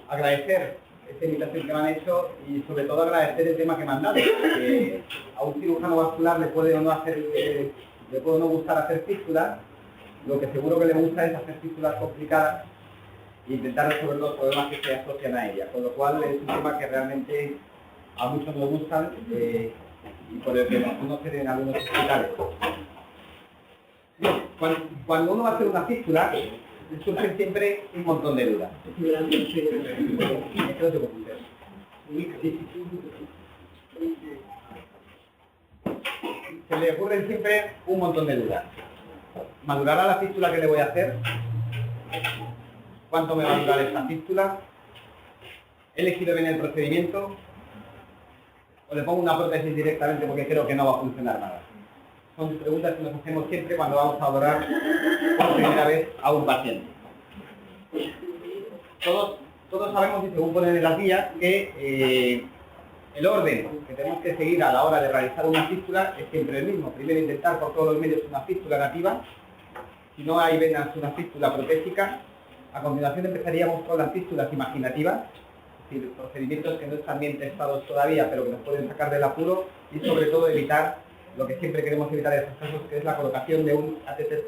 Agradecer esta invitación que me han hecho y sobre todo agradecer el tema que me han dado. Que a un cirujano vascular le puede o no gustar hacer fístulas. Lo que seguro que le gusta es hacer fístulas complicadas e intentar resolver los problemas que se asocian a ellas. Con lo cual es un tema que realmente a muchos nos gustan y por el que nos conocen en algunos hospitales. Cuando uno va a hacer una fístula, surgen siempre un montón de dudas. Se le ocurren siempre un montón de dudas. ¿Madurará la fístula que le voy a hacer? ¿Cuánto me va a durar esta fístula? ¿He elegido bien el procedimiento? ¿O le pongo una prótesis directamente porque creo que no va a funcionar nada? Son preguntas que nos hacemos siempre cuando vamos a operar por primera vez a un paciente. Todos sabemos, y según ponen en las guías, que el orden que tenemos que seguir a la hora de realizar una fístula es siempre el mismo. Primero intentar por todos los medios una fístula nativa. Si no hay venas, una fístula protésica. A continuación empezaríamos con las fístulas imaginativas, es decir, procedimientos que no están bien testados todavía, pero que nos pueden sacar del apuro y sobre todo evitar lo que siempre queremos evitar en estos casos, que es la colocación de un catéter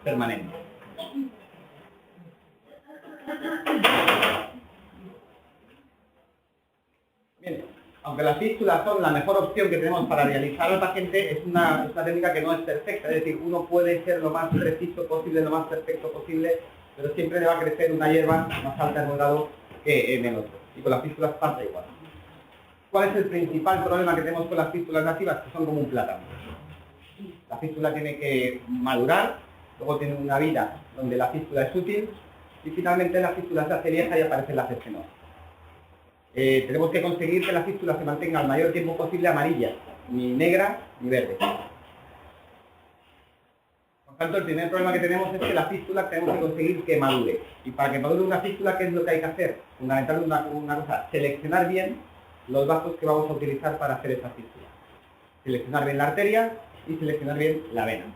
permanente. Bien, aunque las fístulas son la mejor opción que tenemos para realizar al paciente, es una técnica que no es perfecta, es decir, uno puede ser lo más preciso posible, lo más perfecto posible, pero siempre le va a crecer una hierba más alta en un lado que en el otro. Y con las fístulas pasa igual. ¿Cuál es el principal problema que tenemos con las fístulas nativas? Que son como un plátano. La fístula tiene que madurar, luego tiene una vida donde la fístula es útil y finalmente la fístula se hace vieja y aparecen las escenos. Tenemos que conseguir que la fístula se mantenga el mayor tiempo posible amarilla, ni negra ni verde. Por tanto, el primer problema que tenemos es que la fístula tenemos que conseguir que madure. Y para que madure una fístula, ¿qué es lo que hay que hacer? Fundamentalmente una cosa, seleccionar bien los vasos que vamos a utilizar para hacer esa fístula. Seleccionar bien la arteria y seleccionar bien la vena.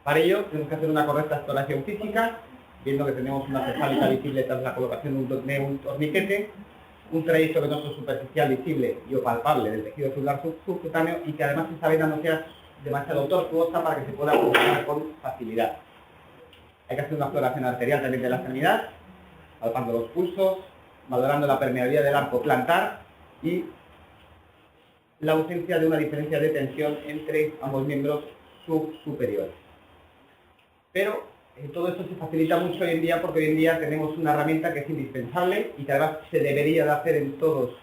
Para ello tenemos que hacer una correcta exploración física, viendo que tenemos una cefálica visible tras la colocación de un torniquete, un trayecto venoso superficial visible y o palpable del tejido celular subcutáneo y que además esa vena no sea demasiado tortuosa para que se pueda funcionar con facilidad. Hay que hacer una exploración arterial también de la extremidad, palpando los pulsos, valorando la permeabilidad del arco plantar y la ausencia de una diferencia de tensión entre ambos miembros superiores. Pero todo esto se facilita mucho hoy en día porque hoy en día tenemos una herramienta que es indispensable y que además se debería de hacer en todos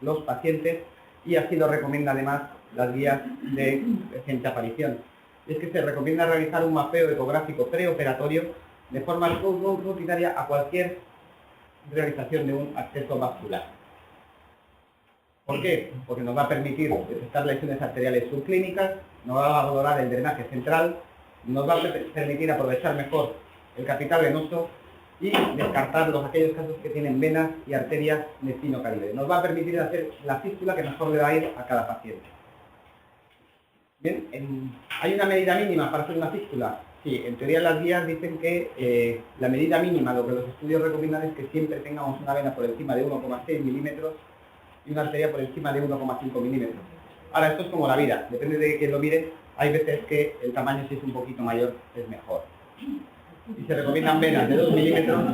los pacientes y así lo recomienda además las guías de reciente aparición. Es que se recomienda realizar un mapeo ecográfico preoperatorio de forma rutinaria a cualquier realización de un acceso vascular. ¿Por qué? Porque nos va a permitir detectar lesiones arteriales subclínicas, nos va a valorar el drenaje central, nos va a permitir aprovechar mejor el capital venoso y descartar aquellos casos que tienen venas y arterias de fino calibre. Nos va a permitir hacer la fístula que mejor le va a ir a cada paciente. Bien, ¿hay una medida mínima para hacer una fístula? Sí, en teoría las guías dicen que la medida mínima, lo que los estudios recomiendan es que siempre tengamos una vena por encima de 1,6 milímetros y una arteria por encima de 1,5 milímetros. Ahora, esto es como la vida, depende de quién lo mire, hay veces que el tamaño, si es un poquito mayor, es mejor. Y se recomiendan venas de 2 milímetros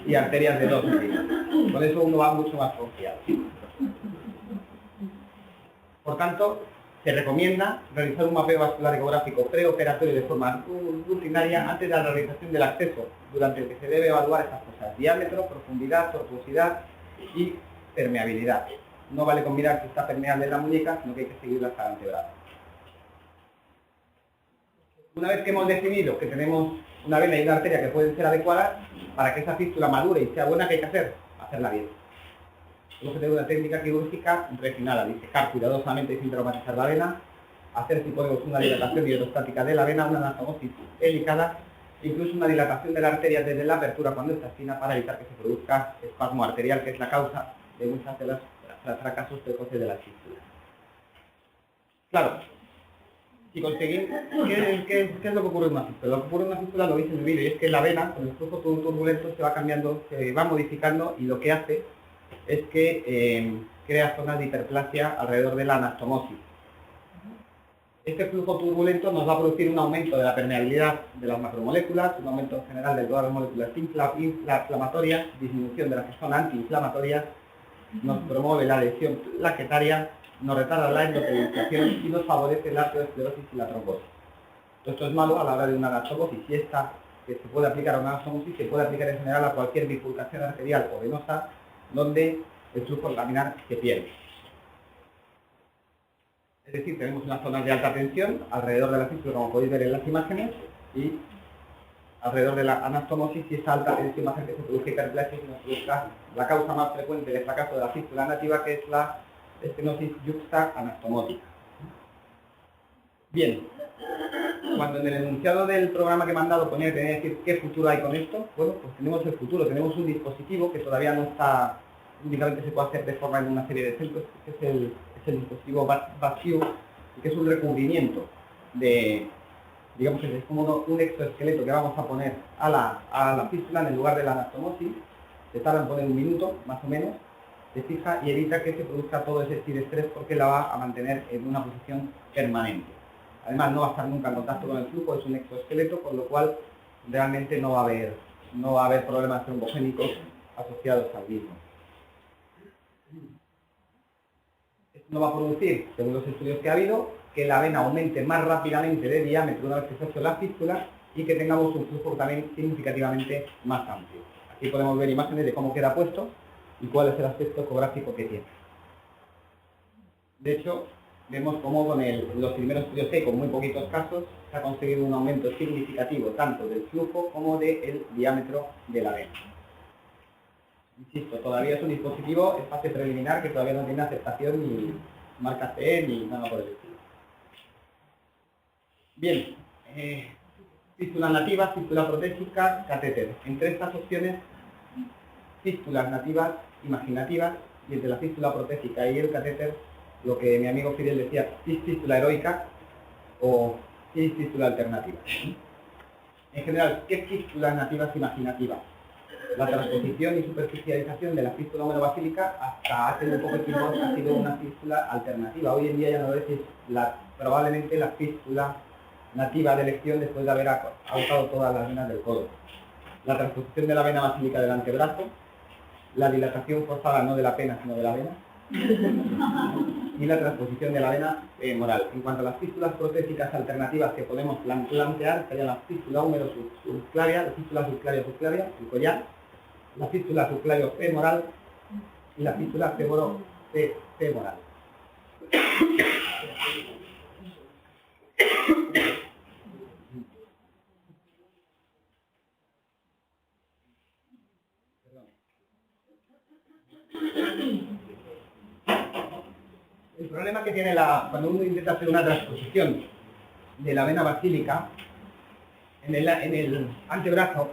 y arterias de 2 milímetros. Por eso uno va mucho más confiado. Por tanto, se recomienda realizar un mapeo vascular ecográfico preoperatorio de forma rutinaria antes de la realización del acceso, durante el que se debe evaluar estas cosas: diámetro, profundidad, tortuosidad y permeabilidad. No vale con mirar si está permeable en la muñeca, sino que hay que seguirla hasta el antebrazo. Una vez que hemos definido que tenemos una vena y una arteria que pueden ser adecuadas, para que esa fístula madure y sea buena, ¿qué hay que hacer? Hacerla bien. Tenemos que tener una técnica quirúrgica refinada, disecar cuidadosamente y sin traumatizar la vena, hacer, si podemos, una dilatación hidrostática de la vena, una anastomosis delicada, incluso una dilatación de la arteria desde la apertura cuando está fina para evitar que se produzca espasmo arterial, que es la causa de muchas de los fracasos precoces de la fístula. Claro, Si conseguimos, ¿qué es lo que ocurre en una fístula? Lo que ocurre en una fístula lo veis en el vídeo, y es que la vena, con el flujo turbulento, se va cambiando, se va modificando, y lo que hace es que crea zonas de hiperplasia alrededor de la anastomosis. Este flujo turbulento nos va a producir un aumento de la permeabilidad de las macromoléculas, un aumento general de todas las moléculas inflamatorias, disminución de las que son antiinflamatorias, nos promueve la lesión plaquetaria, nos retarda la endotelización y nos favorece la osteoesclerosis y la trombosis. Esto es malo a la hora de una anastomosis, y esta que se puede aplicar a una anastomosis se puede aplicar en general a cualquier bifurcación arterial o venosa donde el flujo laminar se pierde. Es decir, tenemos unas zonas de alta tensión alrededor de la fístula, como podéis ver en las imágenes, y alrededor de la anastomosis, y esa alta tensión hace que se produzca hiperplasia y nos produzca la causa más frecuente de fracaso de la fístula nativa, que es la estenosis yuxta-anastomótica. Bien, cuando en el enunciado del programa que me han dado ponía que tenía que decir qué futuro hay con esto, bueno, pues tenemos el futuro, tenemos un dispositivo que todavía no está, únicamente se puede hacer de forma en una serie de centros, que es el dispositivo vacío, que es un recubrimiento de, digamos que es como un exoesqueleto que vamos a poner a la fístula en el lugar de la anastomosis. Se tarda en poner 1 minuto, más o menos, se fija y evita que se produzca todo ese estrés porque la va a mantener en una posición permanente. Además, no va a estar nunca en contacto con el flujo, es un exoesqueleto, con lo cual realmente no va a haber problemas trombogénicos asociados al mismo. Esto no va a producir, según los estudios que ha habido, que la vena aumente más rápidamente de diámetro una vez que se ha hecho la fístula y que tengamos un flujo también significativamente más amplio. Aquí podemos ver imágenes de cómo queda puesto y cuál es el aspecto ecográfico que tiene. De hecho, vemos cómo con los primeros estudios que hay, con muy poquitos casos, se ha conseguido un aumento significativo tanto del flujo como del diámetro de la vena. Insisto, todavía es un dispositivo en fase preliminar que todavía no tiene aceptación ni marca CE ni nada por el estilo. Bien, fístula nativa, fístula protésica, catéter. Entre estas opciones, fístulas nativas, imaginativas, y entre la fístula protésica y el catéter, lo que mi amigo Fidel decía, fístula heroica o fístula alternativa. En general, ¿qué fístulas nativas imaginativas? La transposición y superficialización de la fístula homerobasílica hasta hace muy poco tiempo ha sido una fístula alternativa. Hoy en día ya no es probablemente la fístula nativa de elección después de haber agotado todas las venas del codo. La transposición de la vena basílica del antebrazo, la dilatación forzada no de la pena sino de la vena, y la transposición de la vena femoral. En cuanto a las fístulas protésicas alternativas que podemos plantear, serían la fístula húmero-subclavia, la fístula subclavia-subclavia, el collar, la fístula subclavio-femoral y la fístula femoro-femoral. El problema que tiene cuando uno intenta hacer una transposición de la vena basílica en el antebrazo,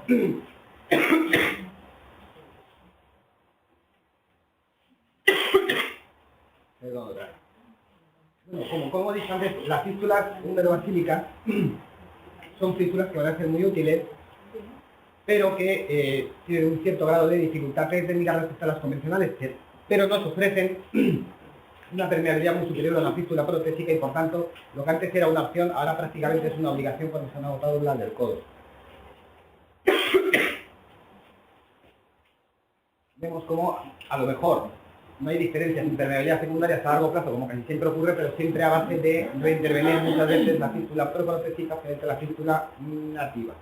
bueno, como he dicho antes, las fístulas húmero-basílicas son fístulas que van a ser muy útiles, pero que tienen un cierto grado de dificultad técnica respecto a las convencionales, pero nos ofrecen una permeabilidad muy superior a la fístula protésica y por tanto lo que antes era una opción ahora prácticamente es una obligación cuando se han agotado las del codo. Vemos como a lo mejor no hay diferencias en permeabilidad secundaria a largo plazo como casi siempre ocurre, pero siempre a base de reintervenir muchas veces la fístula protésica frente a la fístula nativa.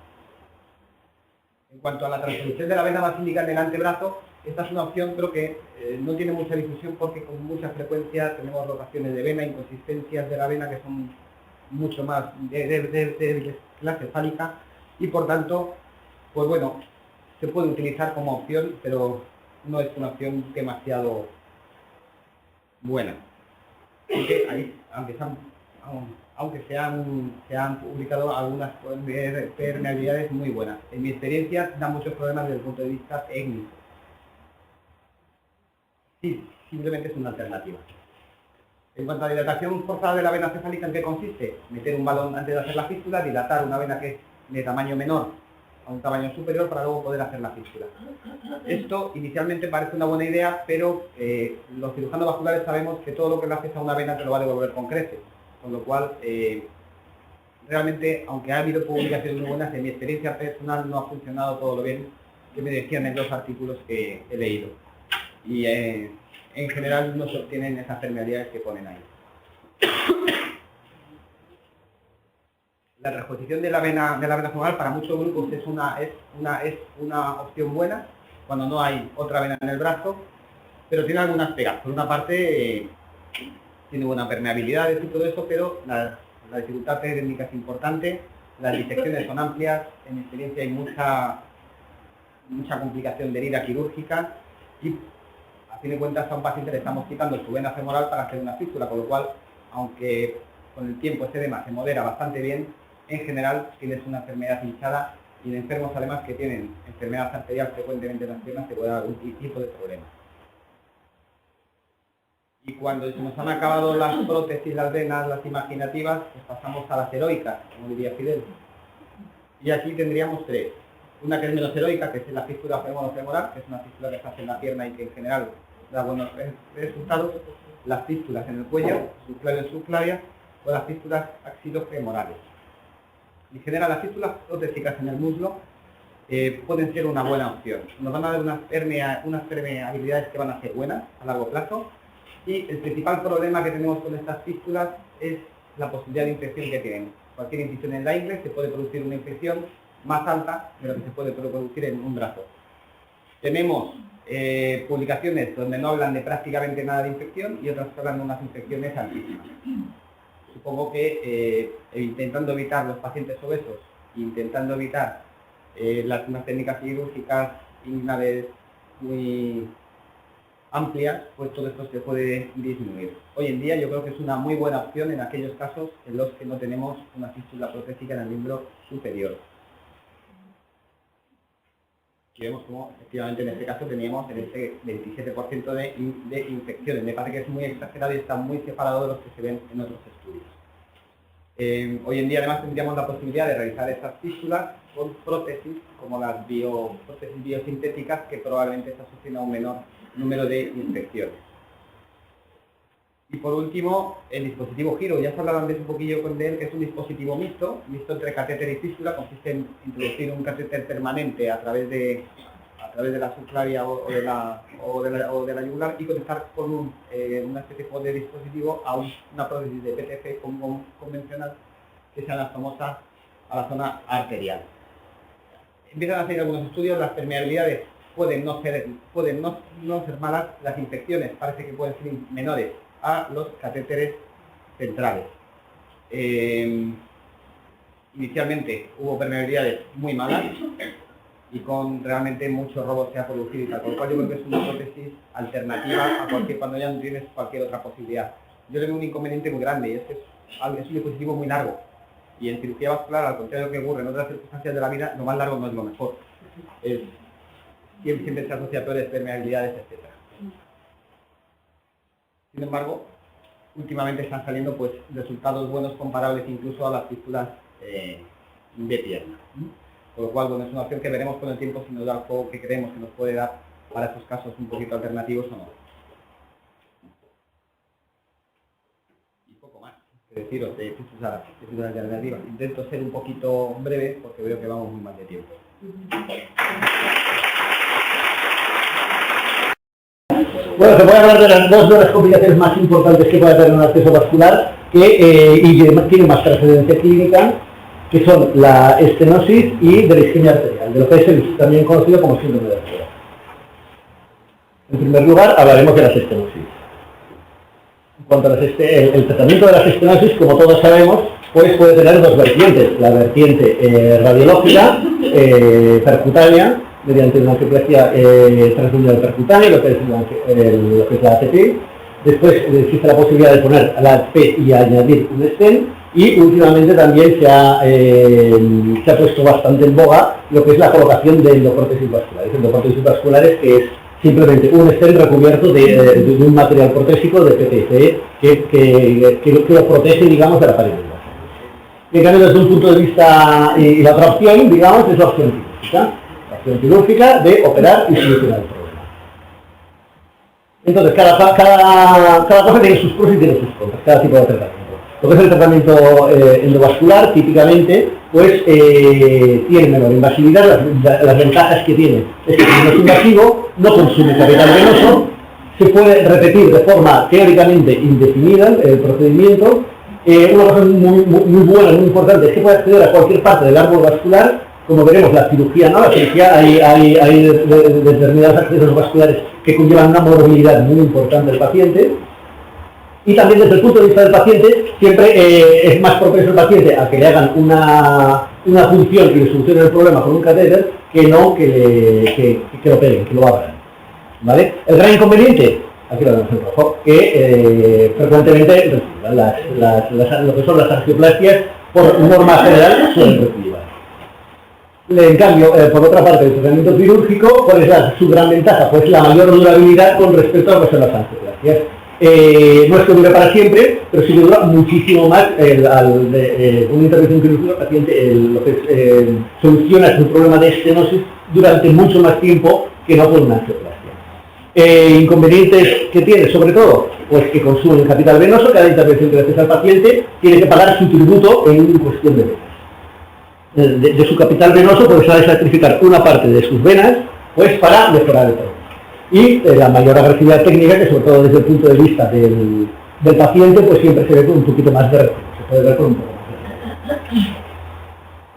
En cuanto a la transposición de la vena basílica en el antebrazo, esta es una opción pero que no tiene mucha difusión porque con mucha frecuencia tenemos rotaciones de vena, inconsistencias de la vena que son mucho más de clase fálica y por tanto, pues bueno, se puede utilizar como opción, pero no es una opción demasiado buena. Aunque se han publicado algunas permeabilidades muy buenas. En mi experiencia dan muchos problemas desde el punto de vista técnico. Sí, simplemente es una alternativa. En cuanto a dilatación forzada de la vena cefálica, ¿en qué consiste? Meter un balón antes de hacer la fístula, dilatar una vena que es de tamaño menor a un tamaño superior para luego poder hacer la fístula. Esto inicialmente parece una buena idea, pero los cirujanos vasculares sabemos que todo lo que le haces a una vena te lo va a devolver con creces, con lo cual realmente, aunque ha habido publicaciones muy buenas, en mi experiencia personal no ha funcionado todo lo bien que me decían en los artículos que he leído. Y en general no se obtienen esas permeabilidades que ponen ahí. La reexposición de la vena femoral para muchos grupos es una opción buena cuando no hay otra vena en el brazo, pero tiene algunas pegas. Por una parte, tiene buena permeabilidad y todo eso, pero la dificultad técnica es importante, las disecciones son amplias, en mi experiencia hay mucha complicación de herida quirúrgica y a fin de cuentas a un paciente le estamos quitando su vena femoral para hacer una fístula, con lo cual, aunque con el tiempo ese edema se modera bastante bien, en general tienes una enfermedad hinchada y en enfermos además que tienen enfermedad arterial frecuentemente en las piernas se puede dar algún tipo de problema. Y cuando se nos han acabado las prótesis, las venas, las imaginativas, pues pasamos a las heroicas, como diría Fidel. Y aquí tendríamos tres. Una que es menos heroica, que es la fístula femoral, que es una fístula que se hace en la pierna y que en general da buenos resultados. Las fístulas en el cuello, subclavia, o las fístulas axilofemorales. En general, las fístulas protésicas en el muslo pueden ser una buena opción. Nos van a dar unas permeabilidades que van a ser buenas a largo plazo. Y el principal problema que tenemos con estas fístulas es la posibilidad de infección que tienen. Cualquier incisión en la ingle se puede producir una infección más alta de lo que se puede producir en un brazo. Tenemos publicaciones donde no hablan de prácticamente nada de infección y otras que hablan de unas infecciones altísimas. Supongo que intentando evitar los pacientes obesos, intentando evitar unas técnicas quirúrgicas inguinales muy amplias, pues todo esto se puede disminuir. Hoy en día yo creo que es una muy buena opción en aquellos casos en los que no tenemos una fístula protésica en el miembro superior. Y vemos como efectivamente en este caso teníamos en este 27% de infecciones. Me parece que es muy exagerado y está muy separado de los que se ven en otros estudios. Hoy en día además tendríamos la posibilidad de realizar estas fístulas con prótesis, como las prótesis biosintéticas, que probablemente se asocien a un menor número de infecciones. Y por último, el dispositivo Giro. Ya se hablaba antes un poquillo con él, que es un dispositivo mixto entre catéter y fístula. Consiste en introducir un catéter permanente a través de la subclavia o de la yugular y conectar con una especie de dispositivo a una prótesis de PTF convencional que se anastomosa a la zona arterial. Empiezan a hacer algunos estudios, las permeabilidades pueden no ser malas, las infecciones parece que pueden ser menores a los catéteres centrales. Inicialmente hubo permeabilidades muy malas y con realmente mucho robo se ha producido y tal, por lo cual yo creo que es una prótesis alternativa a cuando ya no tienes cualquier otra posibilidad. Yo le veo un inconveniente muy grande y es que es un dispositivo muy largo y en cirugía vascular, al contrario de lo que ocurre en otras circunstancias de la vida, lo más largo no es lo mejor. Siempre se asocia a peores permeabilidades, etc. Sin embargo, últimamente están saliendo pues resultados buenos comparables incluso a las fístulas de pierna. Por lo cual, bueno, es una opción que veremos con el tiempo si nos da el juego que creemos que nos puede dar para estos casos un poquito alternativos o no. Y poco más que deciros de fístulas alternativas. Intento ser un poquito breve porque veo que vamos muy mal de tiempo. Bueno, se puede hablar de las dos de las complicaciones más importantes que puede tener un acceso vascular y que tiene más trascendencia clínica, que son la estenosis y de la isquemia arterial, de lo que es también conocido como síndrome de Arquero. En primer lugar, hablaremos de las estenosis. En cuanto a el tratamiento de las estenosis, como todos sabemos, pues puede tener dos vertientes: la vertiente radiológica, percutánea, mediante una angioplastia transfemoral percutánea, lo que es la ATP. Después existe la posibilidad de poner la ATP y añadir un stent. Y últimamente también se ha puesto bastante en boga lo que es la colocación de endoprótesis vasculares. Endoprótesis vasculares que es simplemente un stent recubierto de un material protésico de PTFE que lo protege, digamos, de la pared del vaso. En cambio, desde un punto de vista, y la otra opción, digamos, es la opción quirúrgica. La opción quirúrgica de operar y solucionar el problema. Entonces, cada cosa tiene sus pros y tiene sus contras, cada tipo de tratamiento. Lo que es el tratamiento endovascular, típicamente, pues tiene menor invasividad. Las ventajas que tiene es que no es invasivo, no consume capital venoso, se puede repetir de forma teóricamente indefinida el procedimiento. Una cosa muy buena, muy importante, es que puede acceder a cualquier parte del árbol vascular. Como veremos, la cirugía, ¿no? La cirugía hay determinados accesos vasculares que conllevan una morbilidad muy importante del paciente. Y también desde el punto de vista del paciente, siempre es más propenso el paciente a que le hagan una función que le solucione el problema con un catéter, que no que lo peguen, que lo abran. ¿Vale? El gran inconveniente, aquí lo vemos en rojo, que frecuentemente lo que son las angioplastias, por norma general, suelen recidivar. En cambio, por otra parte, el tratamiento quirúrgico, ¿cuál es su gran ventaja? Pues la mayor durabilidad con respecto a lo que son las angioplastias. No es que dure para siempre, pero sí que dura muchísimo más. Una intervención quirúrgica, el paciente soluciona su problema de estenosis durante mucho más tiempo que no con una angioplastia. Inconvenientes que tiene, sobre todo, pues que consumen capital venoso. Cada intervención que le haces al paciente tiene que pagar su tributo en cuestión de venas. De su capital venoso, pues va a sacrificar una parte de sus venas, pues para mejorar el problema. Y la mayor agresividad técnica, que sobre todo desde el punto de vista del paciente, pues siempre se ve con un poquito más de recursos, se puede ver con un poco más de recursos.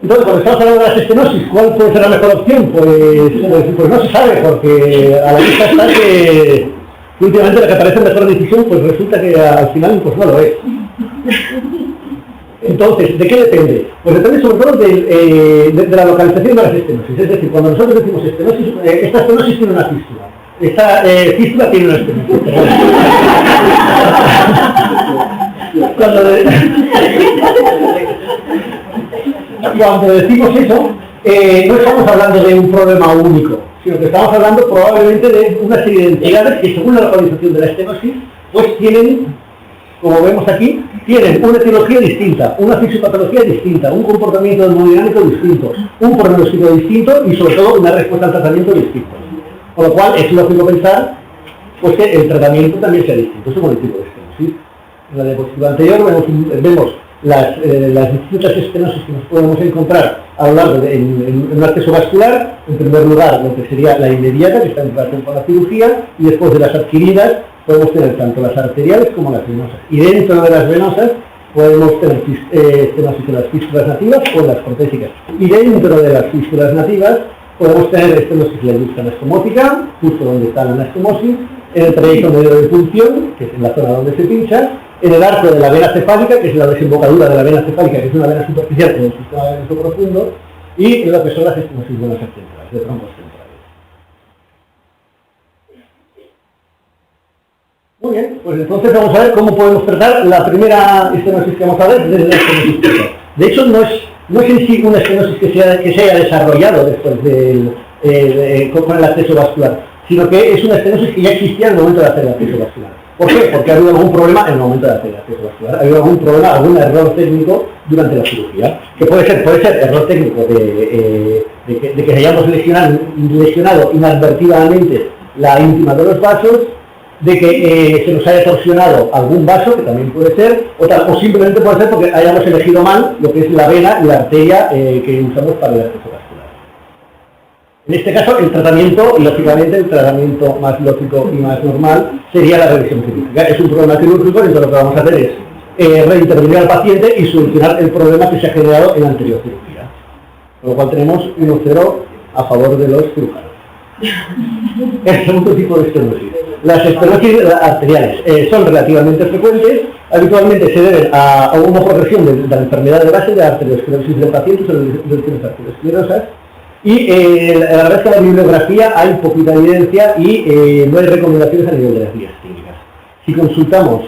Entonces, cuando estamos hablando de las estenosis, ¿cuál puede ser la mejor opción? Pues no se sabe, porque a la vista está que últimamente la que parece mejor decisión, pues resulta que al final pues no lo es. Entonces, ¿de qué depende? Pues depende sobre todo de la localización de las estenosis. Es decir, cuando nosotros decimos estenosis, esta estenosis tiene una fístula. Esta fístula tiene una estenosis. Cuando decimos eso, no estamos hablando de un problema único, sino que estamos hablando probablemente de una serie de entidades que, según la localización de la estenosis, pues tienen, como vemos aquí, tienen una etiología distinta, una fisiopatología distinta, un comportamiento hemodinámico distinto, un pronóstico distinto y sobre todo una respuesta al tratamiento distinta. Con lo cual es lógico pensar pues, que el tratamiento también sea distinto, según el tipo de estenosis. En la diapositiva anterior vemos las distintas estenosis que nos podemos encontrar a lo largo en un acceso vascular. En primer lugar, lo que sería la inmediata, que está en relación con la cirugía, y después de las adquiridas, podemos tener tanto las arteriales como las venosas. Y dentro de las venosas podemos tener estenosis en las fístulas nativas o en las protésicas. Y dentro de las fístulas nativas podemos tener estenosis en la industria anastomótica, justo donde está la anastomosis, en el trayecto medio de punción, que es en la zona donde se pincha, en el arco de la vena cefálica, que es la desembocadura de la vena cefálica, que es una vena superficial en el sistema venoso profundo, y en lo que son las estenosis venosas centrales, de troncos centrales. Muy bien, pues entonces vamos a ver cómo podemos tratar la primera estenosis que vamos a ver desde la estenosis total. De hecho, no es en sí una estenosis que se haya desarrollado después con el acceso vascular, sino que es una estenosis que ya existía en el momento de hacer el acceso vascular. ¿Por qué? Porque ha habido algún problema en el momento de hacer el acceso vascular. Ha habido algún problema, algún error técnico durante la cirugía, que puede ser error técnico de que hayamos lesionado inadvertidamente la íntima de los vasos, de que se nos haya torsionado algún vaso, que también puede ser, o simplemente puede ser porque hayamos elegido mal lo que es la vena y la arteria que usamos para el acceso vascular. En este caso, el tratamiento, lógicamente, el tratamiento más lógico y más normal sería la revisión quirúrgica. Es un problema quirúrgico, entonces lo que vamos a hacer es reintervenir al paciente y solucionar el problema que se ha generado en la anterior cirugía. Con lo cual tenemos 1-0 a favor de los cirujanos. El segundo tipo de estenosis. Las estenosis arteriales son relativamente frecuentes, habitualmente se deben a una progresión de la enfermedad de base de arteriosclerosis del paciente, son lesiones arteriosclerosas, y la verdad es que en la bibliografía hay poquita evidencia y no hay recomendaciones a nivel de las guías clínicas. Si consultamos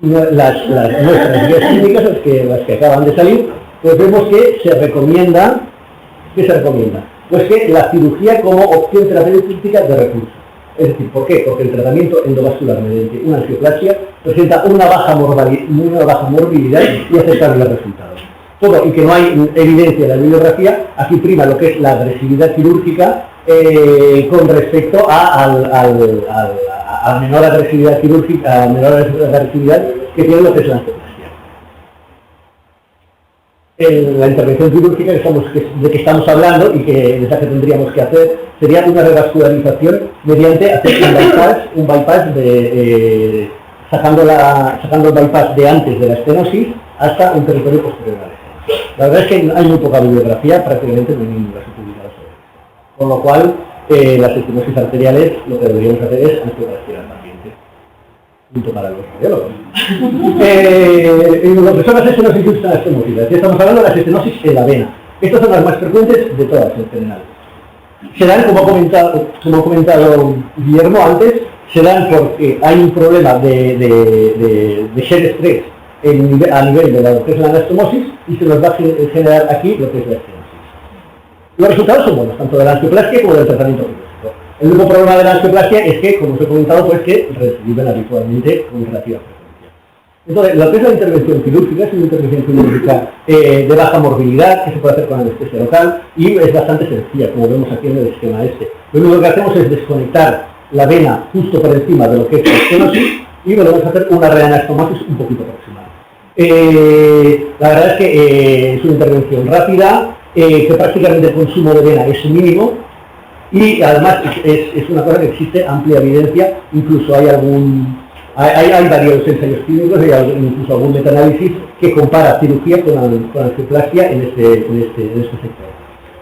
nuestras guías clínicas, las que acaban de salir, pues vemos que se recomienda pues que la cirugía como opción terapéutica de recurso. Es decir, ¿por qué? Porque el tratamiento endovascular mediante una angioplastia presenta una baja morbilidad y aceptables resultados. Todo, y que no hay evidencia de la bibliografía, aquí prima lo que es la agresividad quirúrgica con respecto a menor agresividad quirúrgica, a menor agresividad que tiene lo que es la angioplastia. La intervención quirúrgica de que estamos hablando y que esa que tendríamos que hacer sería una revascularización mediante hacer un bypass sacando el bypass de antes de la estenosis hasta un territorio posterior a la estenosis. La verdad es que hay muy poca bibliografía, prácticamente no hay ninguna publicada sobre esto. Con lo cual, las estenosis arteriales lo que deberíamos hacer es angioplastia también. Punto para los radiólogos. Lo que son las estenosis extrahemorrágicas, estamos hablando de las estenosis en la vena. Estas son las más frecuentes de todas en general. Se dan, como ha comentado Guillermo antes, se dan porque hay un problema de shear stress a nivel de lo que es la anastomosis y se nos va a generar aquí lo que es la estenosis. Los resultados son buenos, tanto de la angioplastia como del tratamiento quirúrgico. El único problema de la angioplastia es que, como os he comentado, pues que reciben habitualmente con relativa frecuencia. Entonces, lo que es la intervención quirúrgica es una intervención quirúrgica de baja morbilidad, que se puede hacer con anestesia local y es bastante sencilla, como vemos aquí en el esquema este. Lo único que hacemos es desconectar la vena justo por encima de lo que es la estenosis y volvemos a hacer una reanastomosis un poquito proximal. La verdad es que es una intervención rápida, que prácticamente el consumo de vena es mínimo. Y además es una cosa que existe amplia evidencia, incluso hay varios ensayos clínicos, incluso algún metaanálisis que compara cirugía con angioplastia en este sector.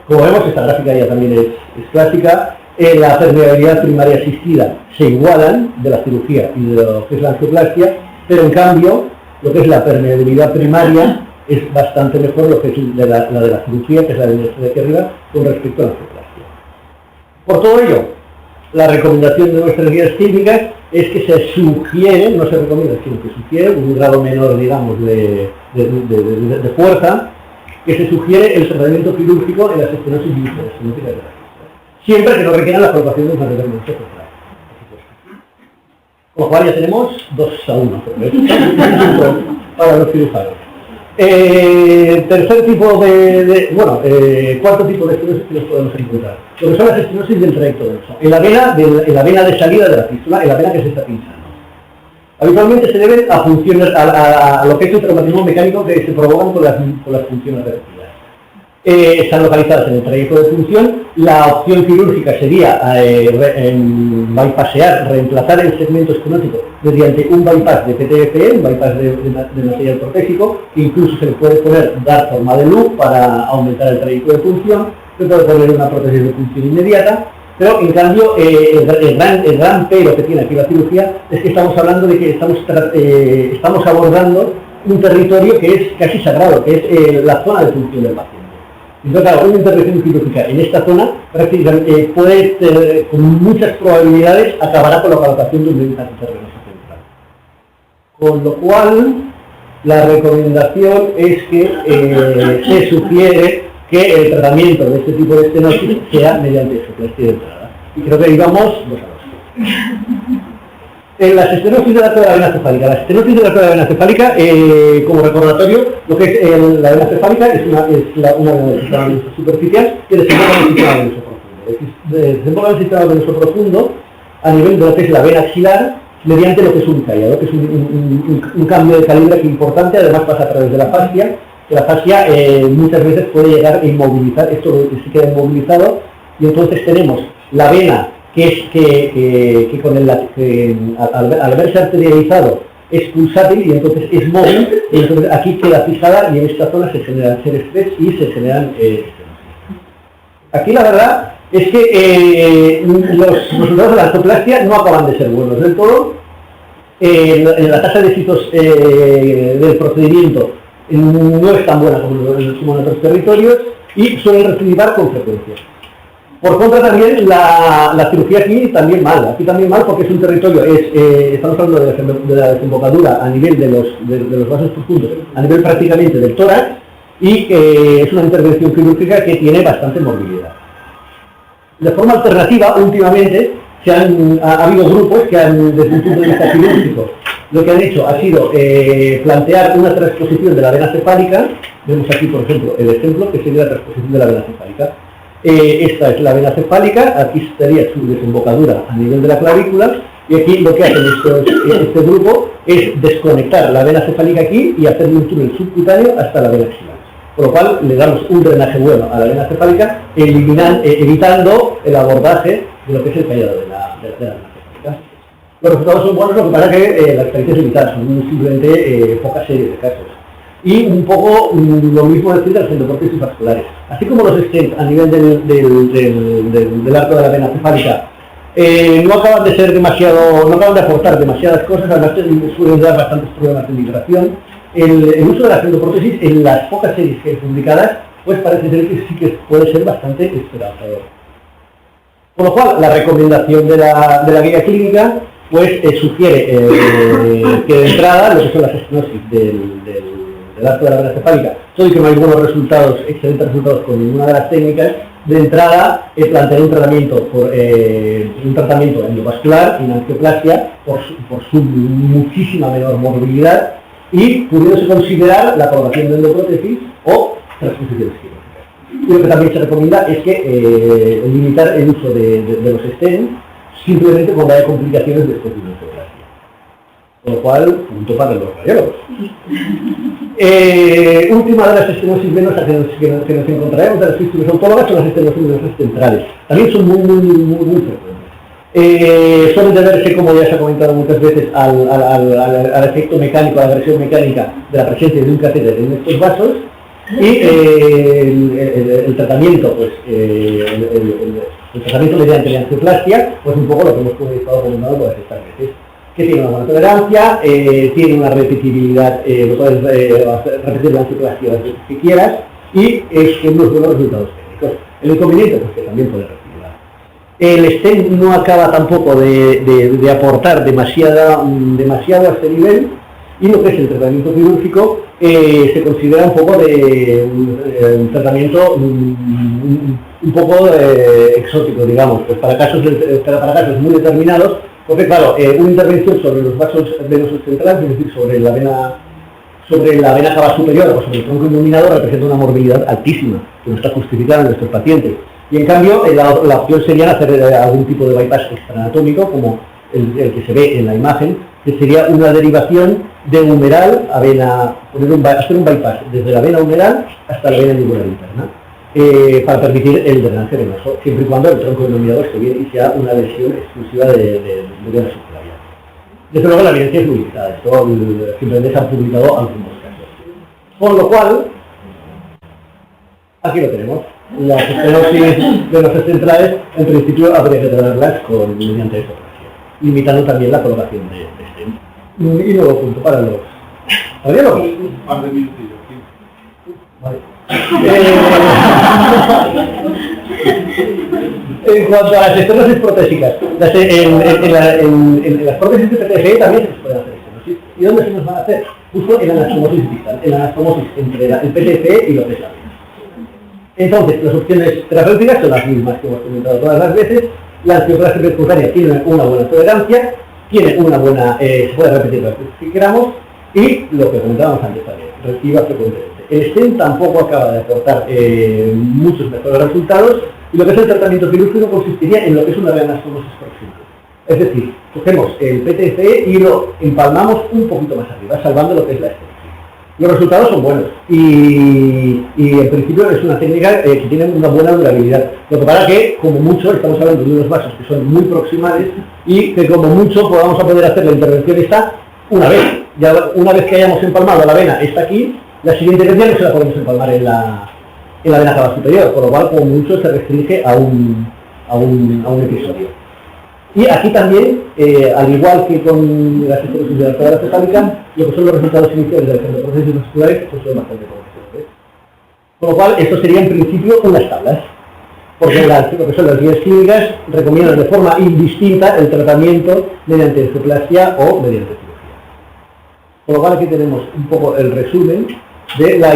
Como vemos, esta gráfica ya también es clásica. La permeabilidad primaria asistida se igualan de la cirugía y de lo que es la angioplastia, pero en cambio, lo que es la permeabilidad primaria es bastante mejor lo que es la de la cirugía, que es la de aquí arriba, con respecto a la angioplastia. Por todo ello, la recomendación de nuestras guías clínicas es que se sugiere, no se recomienda, sino que sugiere un grado menor, digamos, de fuerza, que se sugiere el tratamiento quirúrgico en las estenosis estenóticas. Siempre que no requieran la colocación de un tratamiento central. Con lo cual ya tenemos 2-1, para los cirujanos. Tercer tipo cuarto tipo de estenosis que nos podemos encontrar. Lo que son las estenosis del trayecto venoso. En la vena de salida de la fístula, en la vena que se está pinchando. Habitualmente se deben a funciones, a lo que es el traumatismo mecánico que se provocan con las funciones repetidas. Están localizadas en el trayecto de función. La opción quirúrgica sería bypassear, reemplazar el segmento estenótico mediante un bypass de PTFE, un bypass de material protésico, que incluso se le puede dar forma de loop para aumentar el trayecto de función, se puede poner una prótesis de función inmediata, pero en cambio el gran pero que tiene aquí la cirugía es que estamos hablando de que estamos abordando un territorio que es casi sagrado, que es la zona de función del paciente. Entonces, claro, una intervención quirúrgica en esta zona prácticamente puede, con muchas probabilidades, acabará con la colocación de un implante venoso central. Con lo cual, la recomendación es que se sugiere que el tratamiento de este tipo de estenosis sea mediante angioplastia de entrada. Y creo que digamos 2 a 2. En las estenosis de la cola de vena cefálica. La estenosis de la cola de vena cefálica, como recordatorio, lo que es la vena cefálica es una vena superficial que desemboca en el sistema venoso profundo. Desemboca en el sistema venoso profundo a nivel de lo que es la vena axilar, mediante lo que es un cállado, que es un cambio de calibre importante. Además pasa a través de la fascia, que la fascia muchas veces puede llegar a inmovilizar, esto se queda inmovilizado, y entonces tenemos la vena que con al verse arterializado es pulsátil y entonces es móvil, y entonces aquí queda fijada y en esta zona se generan estrés y se generan aquí la verdad es que los resultados de la angioplastia no acaban de ser buenos del todo. En la tasa de éxitos del procedimiento no es tan buena como en otros territorios y suelen recidivar con frecuencia. Por contra también la cirugía aquí también mal porque es un territorio, estamos hablando de la desembocadura a nivel de los vasos profundos, a nivel prácticamente del tórax, y es una intervención quirúrgica que tiene bastante morbilidad. De forma alternativa, últimamente, ha habido grupos que desde un punto de vista quirúrgico, lo que han hecho ha sido plantear una transposición de la vena cefálica. Vemos aquí, por ejemplo, el ejemplo que sería la transposición de la vena cefálica. Esta es la vena cefálica, aquí estaría su desembocadura a nivel de la clavícula, y aquí lo que hacen este grupo es desconectar la vena cefálica aquí y hacerle un túnel subcutáneo hasta la vena axilar. Por lo cual le damos un drenaje bueno a la vena cefálica, evitando el abordaje de lo que es el callado de la vena cefálica. Los resultados son buenos, lo que pasa que la experiencia es limitada, son simplemente pocas series de casos. Y un poco lo mismo decir de las endoprótesis vasculares. Así como los stents a nivel del arco de la vena cefálica no acaban de ser demasiado, no acaban de aportar demasiadas cosas, además suelen dar bastantes problemas de vibración. El uso de las endoprótesis en las pocas series que hay publicadas, pues parece ser que sí que puede ser bastante esperanzador. Por lo cual, la recomendación de la guía clínica pues sugiere que de entrada lo que son las estenosis del arco de la vena cefálica, todo y que no hay buenos resultados, excelentes resultados con ninguna de las técnicas, de entrada plantear un tratamiento endovascular en angioplastia por su muchísima menor morbilidad y pudiéndose considerar la colocación de endoprótesis o transposiciones quirúrgicas. Y lo que también se recomienda es que limitar el uso de los stents simplemente cuando haya complicaciones después de una angioplastia. Con lo cual, punto para los radiólogos. Última de las estenosis venosas que nos encontraremos de las fístulas autólogas son las estenosis venosas centrales. También son muy frecuentes. Suelen deberse, como ya se ha comentado muchas veces, al efecto mecánico, a la agresión mecánica de la presencia de un catéter en estos vasos y el tratamiento, pues, el tratamiento mediante la angioplastia, pues un poco lo que hemos estado comentando por estas veces, que tiene una buena tolerancia, tiene una repetibilidad, lo puedes repetir la angioplastia las veces que quieras y es unos buenos resultados técnicos. El inconveniente, pues que también puede repetirla. El stent no acaba tampoco de aportar demasiado a este nivel y lo que es el tratamiento quirúrgico se considera un poco de un tratamiento un poco exótico, digamos, pues para casos muy determinados, porque claro, una intervención sobre los vasos venosos centrales, es decir, sobre la vena cava superior o sobre el tronco iluminador, representa una morbilidad altísima, que no está justificada en nuestros pacientes. Y en cambio, la opción sería hacer algún tipo de bypass extraanatómico, como el que se ve en la imagen, que sería una derivación de humeral a vena, hacer un bypass desde la vena humeral hasta la vena yugular interna, para permitir el drenaje venoso, siempre y cuando el tronco iluminador esté bien y sea una lesión exclusiva de vena subclaviana. Desde luego la evidencia es muy limitada, esto simplemente se han publicado algunos casos. Por lo cual, aquí lo tenemos. Las estenosis venosas centrales, en principio, habría que tratarlas mediante esoplastia, limitando también la colocación de stent. Y luego, punto para los radiólogos. Un par de minutillos. Vale. En cuanto a las estenosis protésicas, en las prótesis de PTFE también se pueden hacer estenosis. ¿Y dónde se nos van a hacer? Justo en la anastomosis distal, en la anastomosis entre el PTFE y lo que es la vena. Entonces, las opciones terapéuticas son las mismas que hemos comentado todas las veces. La angioplastia percutánea tiene una buena tolerancia, tiene una buena, se puede repetir las veces que queramos, y lo que comentábamos antes también, reciba frecuentemente. El stent tampoco acaba de aportar muchos mejores resultados, y lo que es el tratamiento quirúrgico consistiría en lo que es una anastomosis proximal. Es decir, cogemos el PTFE y lo empalmamos un poquito más arriba, salvando lo que es la estenosis. Los resultados son buenos y en principio es una técnica que tiene una buena durabilidad. Lo que pasa que, como mucho, estamos hablando de unos vasos que son muy proximales y que como mucho podamos poder hacer la intervención esta una vez. Ya una vez que hayamos empalmado la vena está aquí, la siguiente vez ya no se la podemos empalmar en la vena cava superior, por lo cual como mucho se restringe a un episodio. Y aquí también, al igual que con las estenosis de la cadera cefálica, lo que son los resultados iniciales de las endoprótesis vasculares pues son bastante conocidos. Con lo cual, esto sería en principio unas tablas, porque lo que son las guías clínicas recomiendan de forma indistinta el tratamiento mediante angioplastia o mediante cirugía. Con lo cual, aquí tenemos un poco el resumen de la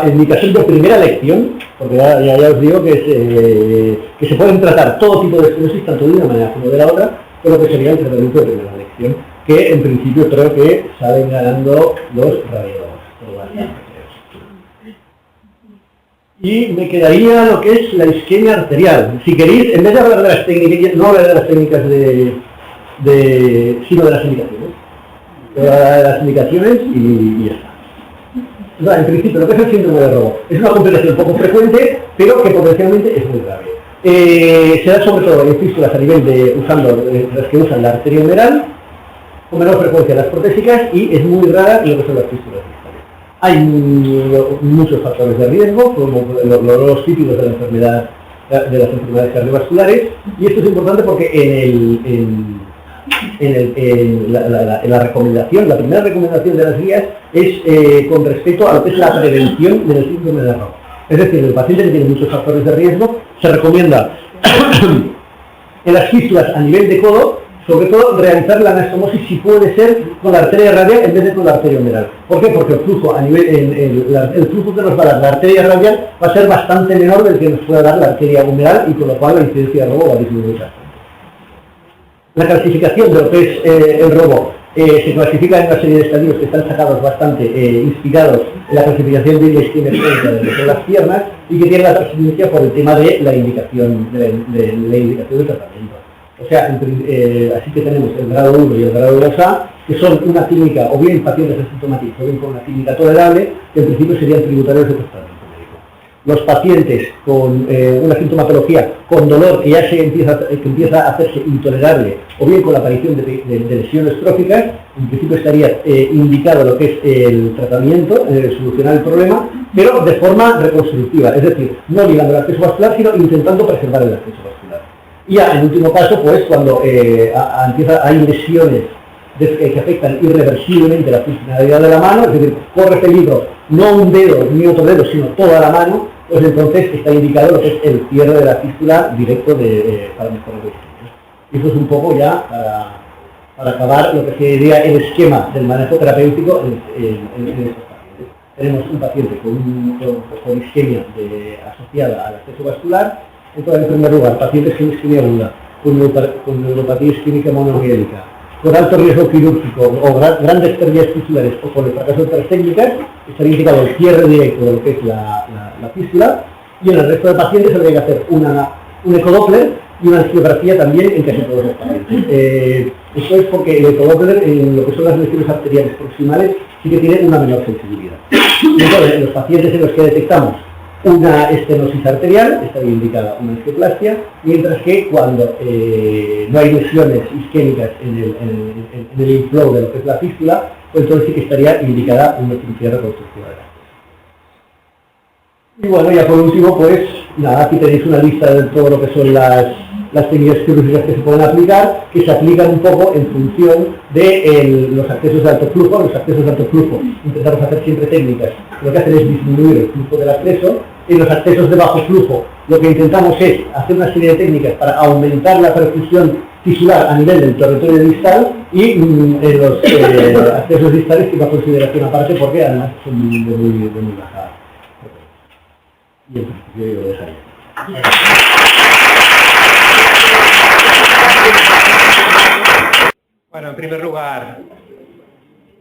indicación de primera elección, porque ya os digo que se pueden tratar todo tipo de estenosis, tanto de una manera como de la otra, con lo que sería el tratamiento de primera elección, que en principio creo que salen ganando los radiólogos. Y me quedaría lo que es la isquemia arterial. Si queréis, en vez de hablar de las técnicas, no hablar de las técnicas sino de las indicaciones. De las indicaciones y ya está. No, en principio, lo que es el síndrome de Robo es una complicación poco frecuente, pero que potencialmente es muy grave. Se da sobre todo en fístulas a nivel de usando las que usan la arteria humeral, con menor frecuencia las protésicas, y es muy rara en lo que son las fístulas distales. Hay muchos factores de riesgo, como los típicos de las enfermedades cardiovasculares, y esto es importante porque en la recomendación, la primera recomendación de las guías es con respecto a lo que es la prevención del síndrome de Robo. Es decir, en el paciente que tiene muchos factores de riesgo, se recomienda en las fístulas a nivel de codo, sobre todo realizar la anastomosis si puede ser con la arteria radial en vez de con la arteria humeral. ¿Por qué? Porque el flujo a nivel, el flujo que nos va a dar la arteria radial va a ser bastante menor del que nos pueda dar la arteria humeral, y con lo cual la incidencia de robo va a disminuir bastante. La clasificación de lo que es el robo se clasifica en una serie de estadios que están sacados bastante inspirados en la clasificación de la isquemia crónica de lo que son las piernas, y que tiene la trascendencia por el tema de la indicación de tratamiento. O sea, así que tenemos el grado 1 y el grado 2A, que son una clínica, o bien pacientes asintomáticos, o bien con una clínica tolerable, que en principio serían tributarios de tratamiento médico. Los pacientes con una sintomatología, con dolor que ya empieza a hacerse intolerable, o bien con la aparición de lesiones tróficas, en principio estaría indicado lo que es el tratamiento, solucionar el problema, pero de forma reconstructiva, es decir, no ligando el acceso vascular, sino intentando preservar el acceso vascular. Y ya en último caso, pues cuando hay lesiones que afectan irreversiblemente la funcionalidad de la mano, es decir, corre peligro no un dedo ni otro dedo, sino toda la mano, pues entonces está indicado lo que es el cierre de la fístula directo para mejorar el estudio. Y eso es un poco ya para acabar lo que sería el esquema del manejo terapéutico en estos pacientes. Tenemos un paciente con isquemia asociada al acceso vascular. Entonces, en primer lugar, pacientes con isquemia aguda, con neuropatía isquémica monomiélica, con alto riesgo quirúrgico o grandes pérdidas fistulares, o con el fracaso de otras técnicas, estaría indicado el cierre directo de lo que es la fístula, y en el resto de pacientes habría que hacer un ecodoppler y una angiografía también en casi todos los pacientes. Esto es porque el ecodoppler, en lo que son las lesiones arteriales proximales, sí que tiene una menor sensibilidad. Entonces, en los pacientes en los que detectamos una estenosis arterial, estaría indicada una angioplastia, mientras que cuando no hay lesiones isquémicas en el inflow de lo que es la fístula, pues entonces sí que estaría indicada una cirugía reconstructiva de la. Y bueno, ya por último, pues nada, aquí tenéis una lista de todo lo que son las técnicas quirúrgicas que se pueden aplicar, que se aplican un poco en función de los accesos de alto flujo. Los accesos de alto flujo intentamos hacer siempre técnicas, lo que hacen es disminuir el flujo del acceso. En los accesos de bajo flujo lo que intentamos es hacer una serie de técnicas para aumentar la perfusión tisular a nivel del territorio distal, y en los accesos distales que va a consideración aparte porque además son de muy baja. Y en principio yo lo dejaría. Bueno, en primer lugar,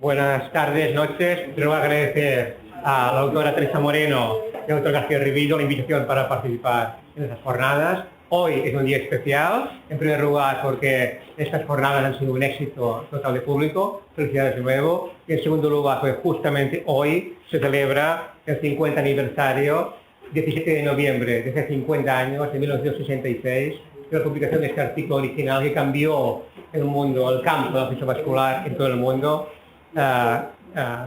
buenas tardes, noches. Quiero agradecer a la doctora Teresa Moreno y al doctor García Ribillo la invitación para participar en estas jornadas. Hoy es un día especial, en primer lugar porque estas jornadas han sido un éxito total de público, felicidades de nuevo. Y en segundo lugar, pues justamente hoy se celebra el 50 aniversario, 17 de noviembre, de hace 50 años, de 1966, de la publicación de este artículo original que cambió el mundo, el campo del acceso vascular en todo el mundo,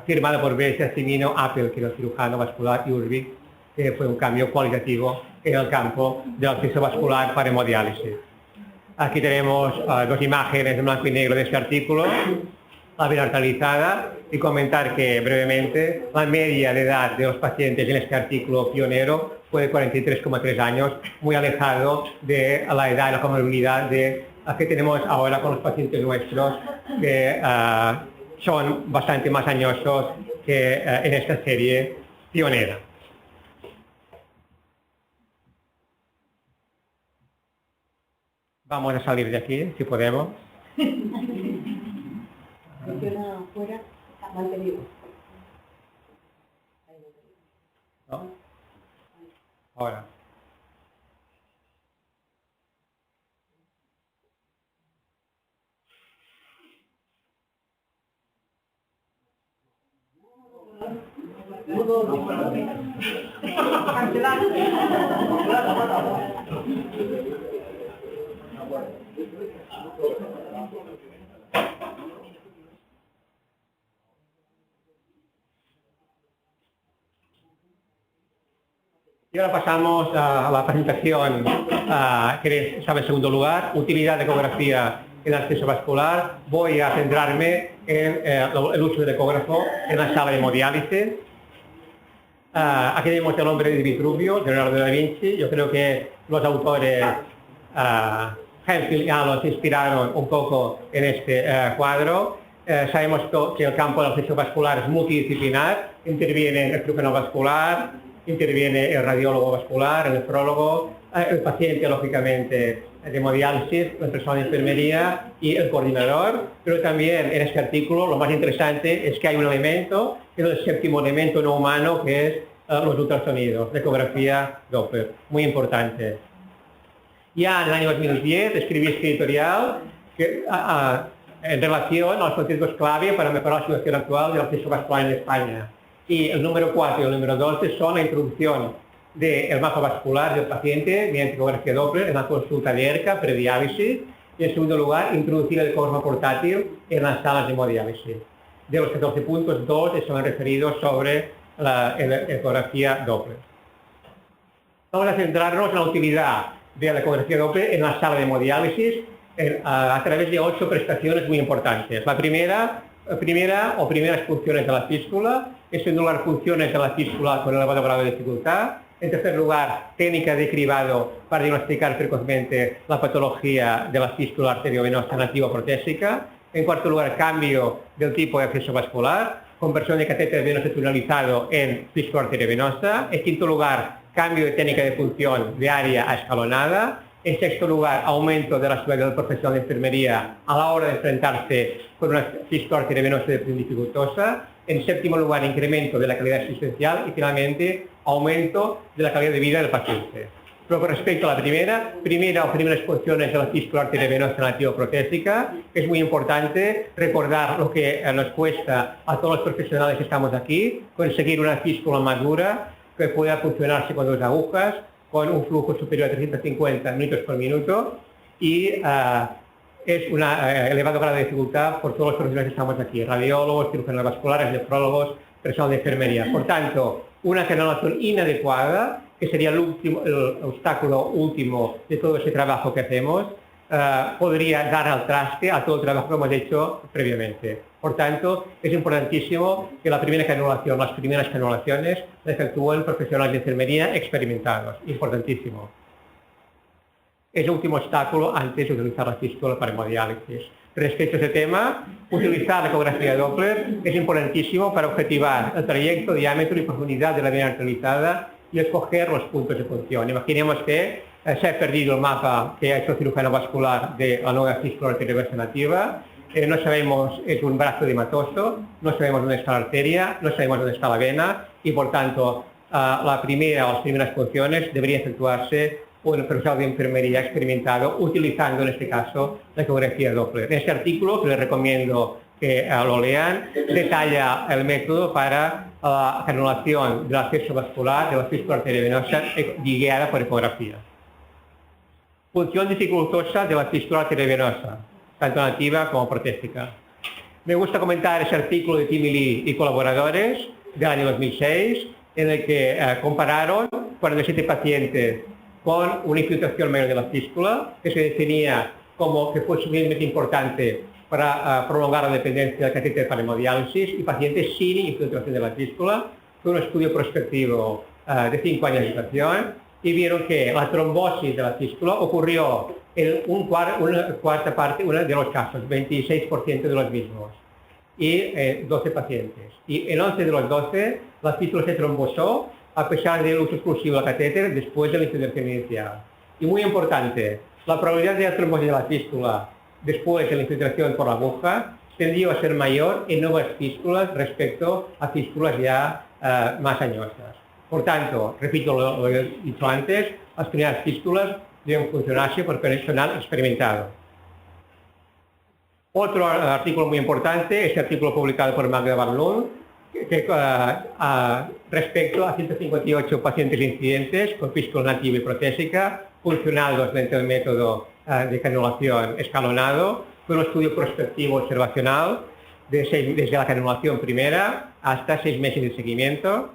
firmado por Brescia, Cimino, Apple, que era el cirujano vascular, y Urbic, que fue un cambio cualitativo en el campo del acceso vascular para hemodiálisis. Aquí tenemos dos imágenes en blanco y negro de este artículo, la bien actualizada, y comentar que brevemente la media de edad de los pacientes en este artículo pionero fue de 43,3 años, muy alejado de la edad y la comorbilidad de la que tenemos ahora con los pacientes nuestros, que son bastante más añosos que en esta serie pionera. Vamos a salir de aquí, si podemos. ¿No? Ahora. Y ahora pasamos a la presentación que estaba en segundo lugar, utilidad de ecografía en acceso vascular. Voy a centrarme en el uso del ecógrafo en la sala de hemodiálisis. Aquí tenemos el hombre de Vitruvio, Leonardo da Vinci. Yo creo que los autores Hemphill ya los inspiraron un poco en este cuadro. Sabemos que el campo del acceso vascular es multidisciplinar, interviene el cirujano vascular, interviene el radiólogo vascular, el nefrólogo, el paciente, lógicamente, de hemodiálisis, el personal de enfermería y el coordinador, pero también en este artículo lo más interesante es que hay un elemento, que es el séptimo elemento no humano, que es los ultrasonidos, la ecografía Doppler, muy importante. Ya en el año 2010 escribí este editorial que, en relación a los conceptos clave para mejorar la situación actual del acceso vascular en España. Y el número 4 y el número 12 son la introducción del mapa vascular del paciente mediante ecografía Doppler en la consulta de ERCA, prediálisis, y en segundo lugar, introducir el ecógrafo portátil en las salas de hemodiálisis. De los 14 puntos, 2 están referidos sobre la ecografía Doppler. Vamos a centrarnos en la utilidad de la ecografía Doppler en la sala de hemodiálisis a través de 8 prestaciones muy importantes. La primeras funciones de la fístula, en segundo lugar, funciones de la fístula con elevado grado de dificultad. En tercer lugar, técnica de cribado para diagnosticar precozmente la patología de la fístula arteriovenosa nativa protésica. En cuarto lugar, cambio del tipo de acceso vascular, conversión de catéter venoso tunelizado en fístula arteriovenosa. En quinto lugar, cambio de técnica de función de área a escalonada. En sexto lugar, aumento de la seguridad del profesional de enfermería a la hora de enfrentarse con una fístula arteriovenosa de dificultosa. En séptimo lugar, incremento de la calidad asistencial y finalmente, aumento de la calidad de vida del paciente. Pero con respecto a la primeras funciones de la fístula arteriovenosa nativa-protésica, es muy importante recordar lo que nos cuesta a todos los profesionales que estamos aquí, conseguir una fístula madura que pueda funcionarse con 2 agujas, con un flujo superior a 350 minutos por minuto y es un elevado grado de dificultad por todos los profesionales que estamos aquí, radiólogos, cirujanos vasculares, nefrólogos, personal de enfermería. Por tanto, una canalización inadecuada, que sería el obstáculo último de todo ese trabajo que hacemos, podría dar al traste a todo el trabajo que hemos hecho previamente. Por tanto, es importantísimo que las primeras canulaciones las efectúen profesionales de enfermería experimentados. Importantísimo. Es el último obstáculo antes de utilizar la fístula para hemodiálisis. Respecto a este tema, utilizar la ecografía Doppler es importantísimo para objetivar el trayecto, diámetro y profundidad de la vena arterializada y escoger los puntos de función. Imaginemos que se ha perdido el mapa que ha hecho el cirujano vascular de la nueva fístula arteriovenosa nativa. No sabemos, es un brazo edematoso, no sabemos dónde está la arteria, no sabemos dónde está la vena y por tanto las primeras funciones debería efectuarse por un profesional de enfermería experimentado utilizando en este caso la ecografía Doppler. En este artículo, que les recomiendo que lo lean, detalla el método para la canulación del acceso vascular de la fístula arteriovenosa guiada por ecografía. Función dificultosa de la fístula arteriovenosa, tanto nativa como protésica. Me gusta comentar ese artículo de Timili y colaboradores del año 2006, en el que compararon 47 pacientes con una infiltración mayor de la fístula, que se definía como que fue suficientemente importante para prolongar la dependencia del catéter para hemodiálisis, y pacientes sin infiltración de la fístula. Fue un estudio prospectivo de 5 años de duración, y vieron que la trombosis de la fístula ocurrió en una cuarta parte de los casos, 26% de los mismos. y 12 pacientes. Y en 11 de los 12, la fístula se trombosó a pesar del uso exclusivo del catéter después de la intervención inicial. Y muy importante, la probabilidad de la trombosis de la fístula después de la infiltración por la aguja tendió a ser mayor en nuevas fístulas respecto a fístulas ya más añosas. Por tanto, repito lo que he dicho antes, las primeras fístulas deben funcionarse por personal experimentado. Otro artículo muy importante, este artículo publicado por Magda Barlund, respecto a 158 pacientes incidentes con fístula nativa y protésica, funcionados dentro del método de canulación escalonado, fue un estudio prospectivo observacional desde la canulación primera hasta 6 meses de seguimiento.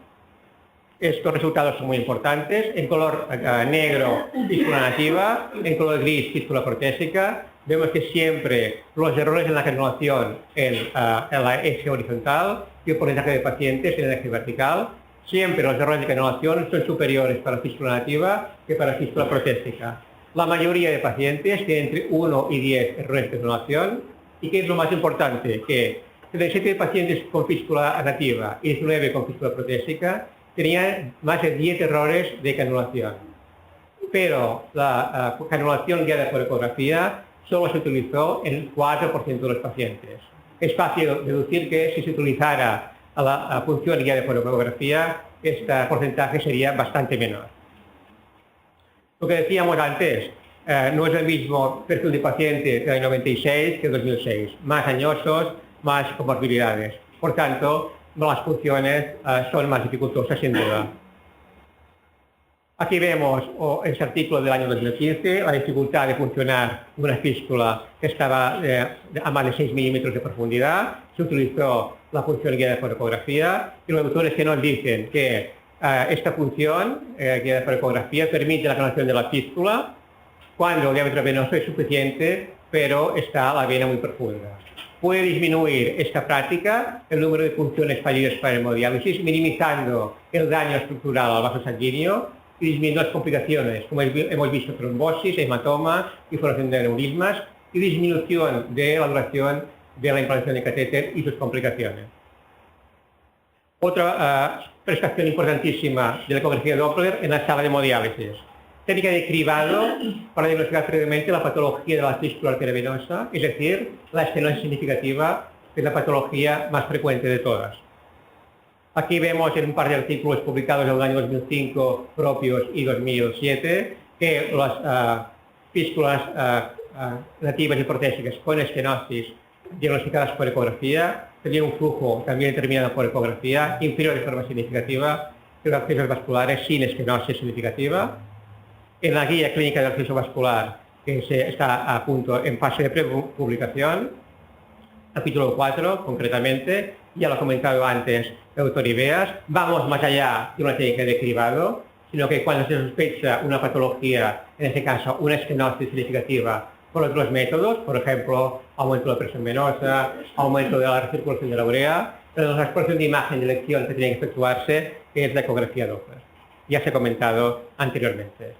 Estos resultados son muy importantes. En color negro, fístula nativa, en color gris, fístula protésica. Vemos que siempre los errores en la canulación en la eje horizontal y el porcentaje de pacientes en el eje vertical. Siempre los errores de canulación son superiores para fístula nativa que para fístula protésica. La mayoría de pacientes tienen entre 1 y 10 errores de canulación. ¿Y qué es lo más importante? Que 37 pacientes con fístula nativa y 19 con fístula protésica tenían más de 10 errores de canulación. Pero la canulación guiada por ecografía solo se utilizó en el 4% de los pacientes. Es fácil deducir que si se utilizara la punción guiada por ecografía, este porcentaje sería bastante menor. Lo que decíamos antes, no es el mismo perfil de paciente del 96 que el 2006, más añosos, más comorbilidades. Por tanto, las funciones son más dificultosas sin duda. Aquí vemos este artículo del año 2015, la dificultad de funcionar una fístula que estaba a más de 6 milímetros de profundidad. Se utilizó la función guiada por ecografía y los autores que nos dicen que esta función guiada por ecografía permite la canulación de la fístula cuando el diámetro venoso es suficiente, pero está la vena muy profunda. Puede disminuir esta práctica el número de punciones fallidas para hemodiálisis, minimizando el daño estructural al vaso sanguíneo y disminuyendo las complicaciones, como hemos visto, trombosis, hematoma y formación de aneurismas, y disminución de la duración de la implantación de catéter y sus complicaciones. Otra prestación importantísima de la ecografía Doppler en la sala de hemodiálisis. Técnica de cribado para diagnosticar previamente la patología de la fístula arteriovenosa, es decir, la estenosis significativa, que es la patología más frecuente de todas. Aquí vemos en un par de artículos publicados en el año 2005 propios y 2007 que las fístulas nativas y protésicas con estenosis diagnosticadas por ecografía tenían un flujo también determinado por ecografía inferior de forma significativa que los accesos vasculares sin estenosis significativa. En la guía clínica del acceso vascular, que está a punto en fase de prepublicación, capítulo 4 concretamente, ya lo ha comentado antes el doctor Ibeas, vamos más allá de una técnica de cribado, sino que cuando se sospecha una patología, en este caso una estenosis significativa, por otros métodos, por ejemplo, aumento de la presión venosa, aumento de la recirculación de la urea, la exploración de imagen de elección que tiene que efectuarse es la ecografía Doppler. Ya se ha comentado anteriormente.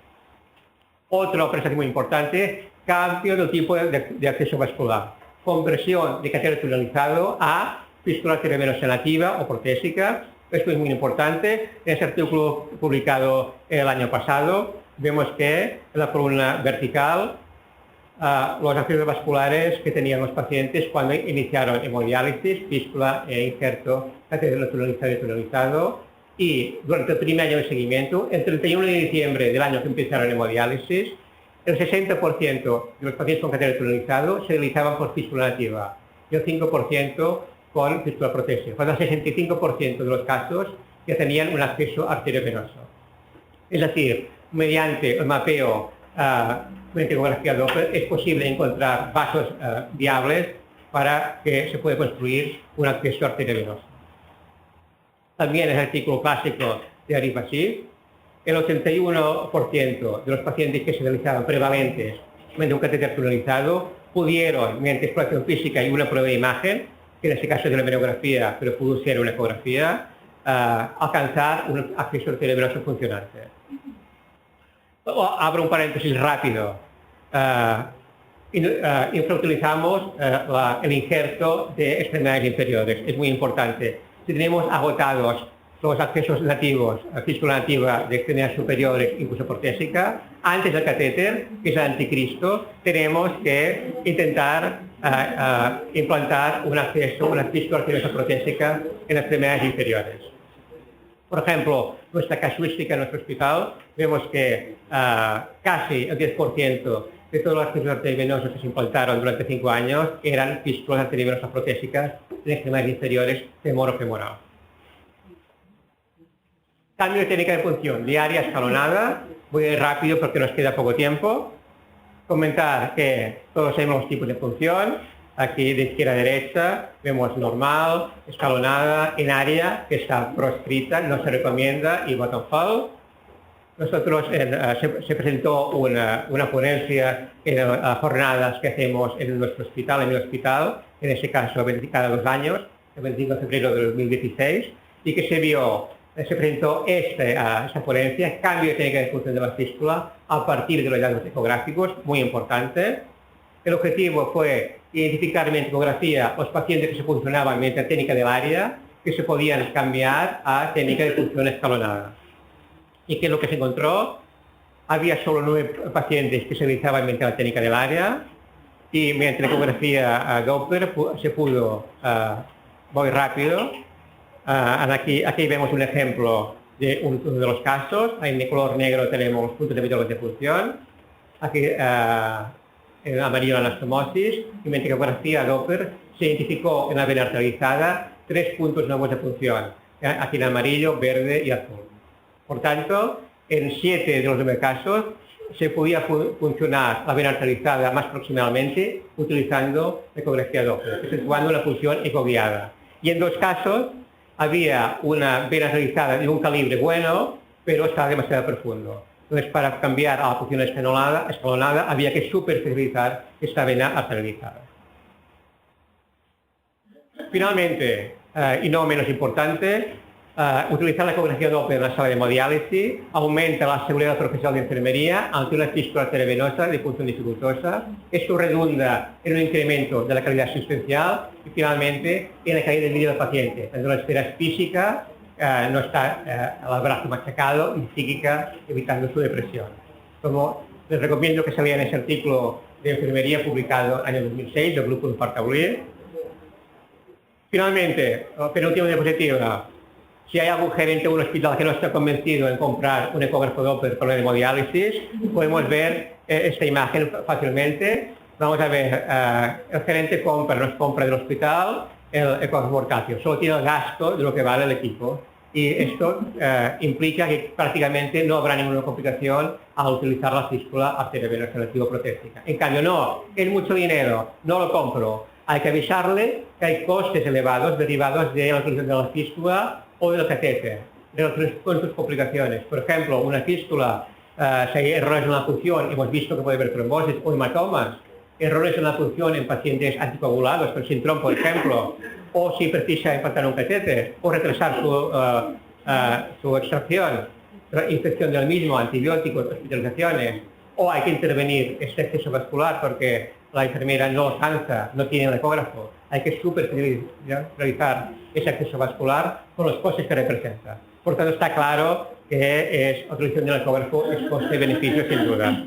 Otra prestación muy importante, cambio del tipo de acceso vascular. Conversión de catéter tunelizado a fístula arteriovenosa nativa o protésica. Esto es muy importante. En este artículo publicado el año pasado, vemos que en la columna vertical los accesos vasculares que tenían los pacientes cuando iniciaron hemodiálisis, fístula e injerto catéter tunelizado y tunelizado. Y durante el primer año de seguimiento, el 31 de diciembre del año que empezaron hemos el 60% de los pacientes con catéter tunelizado se realizaban por fístula nativa y el 5% con fístula protésica, cuando el 65% de los casos ya tenían un acceso arteriovenoso. Es decir, mediante el mapeo mediante ecografía Doppler es posible encontrar vasos viables para que se pueda construir un acceso arteriovenoso. También en el artículo clásico de Arifasi, el 81% de los pacientes que se realizaban prevalentes mediante un catéter tunelizado pudieron, mediante exploración física y una prueba de imagen, que en este caso es de la menografía, pero pudo ser una ecografía, alcanzar un acceso arteriovenoso funcionante. Abro un paréntesis rápido. infrautilizamos el injerto de extremidades inferiores. Es muy importante. Si tenemos agotados los accesos nativos, fístula nativa de extremidades superiores, incluso protésica, antes del catéter, que es el anticristo, tenemos que intentar implantar un acceso, una fístula arteriosa protésica en las extremidades inferiores. Por ejemplo, nuestra casuística en nuestro hospital, vemos que casi el 10% de todos los accesos arteriovenosos que se implantaron durante 5 años eran fístulas arteriovenosas protésicas en extremidades inferiores femoro-femoral. Cambio de técnica de punción, diaria escalonada, voy rápido porque nos queda poco tiempo. Comentar que todos tenemos los tipos de punción, aquí de izquierda a derecha, vemos normal, escalonada, en área, que está proscrita, no se recomienda, y bottom fall. Nosotros se presentó una ponencia en jornadas que hacemos en nuestro hospital, en mi hospital, en ese caso cada 2 años, el 25 de febrero de 2016, y que se presentó esta ponencia, cambio de técnica de función de la fístula a partir de los datos ecográficos, muy importante. El objetivo fue identificar en ecografía los pacientes que se funcionaban mediante la técnica del área, que se podían cambiar a técnica de función escalonada. Y que lo que se encontró, había solo 9 pacientes que se realizaban mediante la técnica del área, y mediante la ecografía Doppler se pudo, voy rápido. Aquí vemos un ejemplo de uno de los casos. En el color negro tenemos los puntos de vitales de función. Aquí en amarillo la anastomosis. Y mediante ecografía Doppler se identificó en la vena arterializada 3 puntos nuevos de función. Aquí en amarillo, verde y azul. Por tanto, en 7 de los 9 casos se podía funcionar la vena arterializada más proximalmente utilizando la ecografía Doppler, efectuando una función ecoguiada. Y en 2 casos había una vena arterializada de un calibre bueno, pero estaba demasiado profundo. Entonces, para cambiar a la función escalonada había que superficializar esta vena arterializada. Finalmente, y no menos importante, utilizar la ecografía Doppler en la sala de hemodiálisis aumenta la seguridad profesional de enfermería ante una fístula arteriovenosa de función dificultosa. Esto redunda en un incremento de la calidad asistencial y finalmente en la calidad de vida del paciente. Tanto la esfera física no está el brazo machacado y psíquica evitando su depresión. Como les recomiendo que se lean ese artículo de enfermería publicado en el año 2006 del grupo de Fartablir. Finalmente, penúltima diapositiva. Si hay algún gerente de un hospital que no está convencido en comprar un ecógrafo Doppler para la hemodiálisis, podemos ver esta imagen fácilmente. Vamos a ver, el gerente nos compra del hospital el ecógrafo portátil, solo tiene el gasto de lo que vale el equipo. Y esto implica que prácticamente no habrá ninguna complicación al utilizar la fístula arteriovenosa protésica. En cambio, no, es mucho dinero, no lo compro. Hay que avisarle que hay costes elevados derivados de la utilización de la fístula o del catéter, con sus complicaciones. Por ejemplo, una fístula, si hay errores en la punción, hemos visto que puede haber trombosis o hematomas, errores en la punción en pacientes anticoagulados, con síndrome, por ejemplo, o si precisa implantar un catéter, o retrasar su extracción, infección del mismo, antibióticos, hospitalizaciones, o hay que intervenir este exceso vascular porque la enfermera no alcanza, no tiene el ecógrafo. Hay que superficializar ese acceso vascular con los costes que representa. Por tanto, está claro que es utilización del ecógrafo, es coste-beneficio sin duda.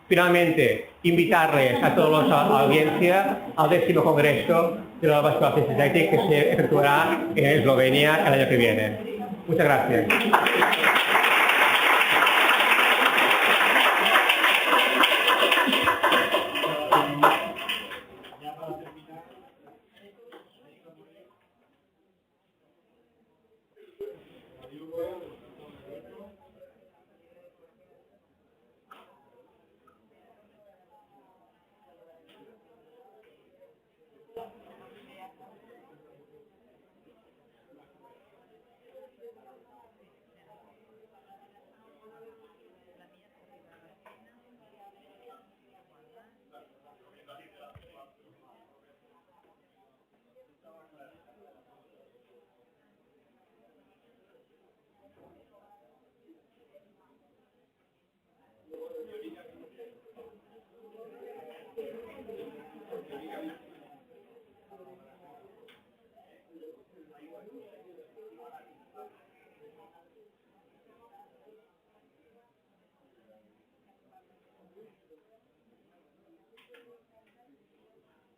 Finalmente, invitarles a todos la audiencia al 10º Congreso de la Vascular Society que se efectuará en Eslovenia el año que viene. Muchas gracias.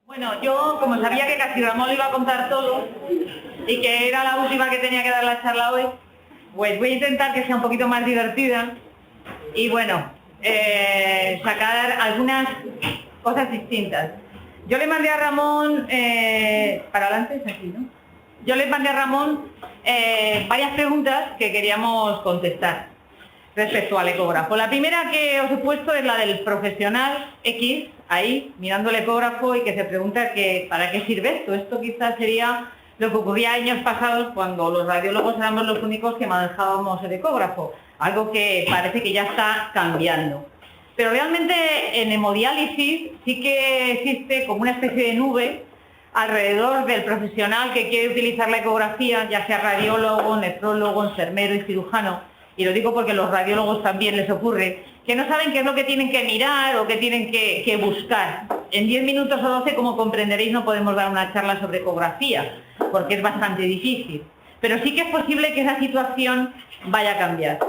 Bueno, yo como sabía que casi Ramón lo iba a contar todo y que era la última que tenía que dar la charla hoy, pues voy a intentar que sea un poquito más divertida y bueno, sacar algunas cosas distintas. Yo le mandé a Ramón, para adelante es aquí, ¿no? Yo le mandé a Ramón varias preguntas que queríamos contestar respecto al ecógrafo. La primera que os he puesto es la del profesional X, ahí, mirando el ecógrafo y que se pregunta que ¿para qué sirve esto? Esto quizás sería lo que ocurría años pasados cuando los radiólogos éramos los únicos que manejábamos el ecógrafo, algo que parece que ya está cambiando. Pero realmente en hemodiálisis sí que existe como una especie de nube alrededor del profesional que quiere utilizar la ecografía, ya sea radiólogo, nefrólogo, enfermero y cirujano, y lo digo porque a los radiólogos también les ocurre, que no saben qué es lo que tienen que mirar o qué tienen que buscar. En 10 minutos o 12, como comprenderéis, no podemos dar una charla sobre ecografía, porque es bastante difícil. Pero sí que es posible que esa situación vaya a cambiar.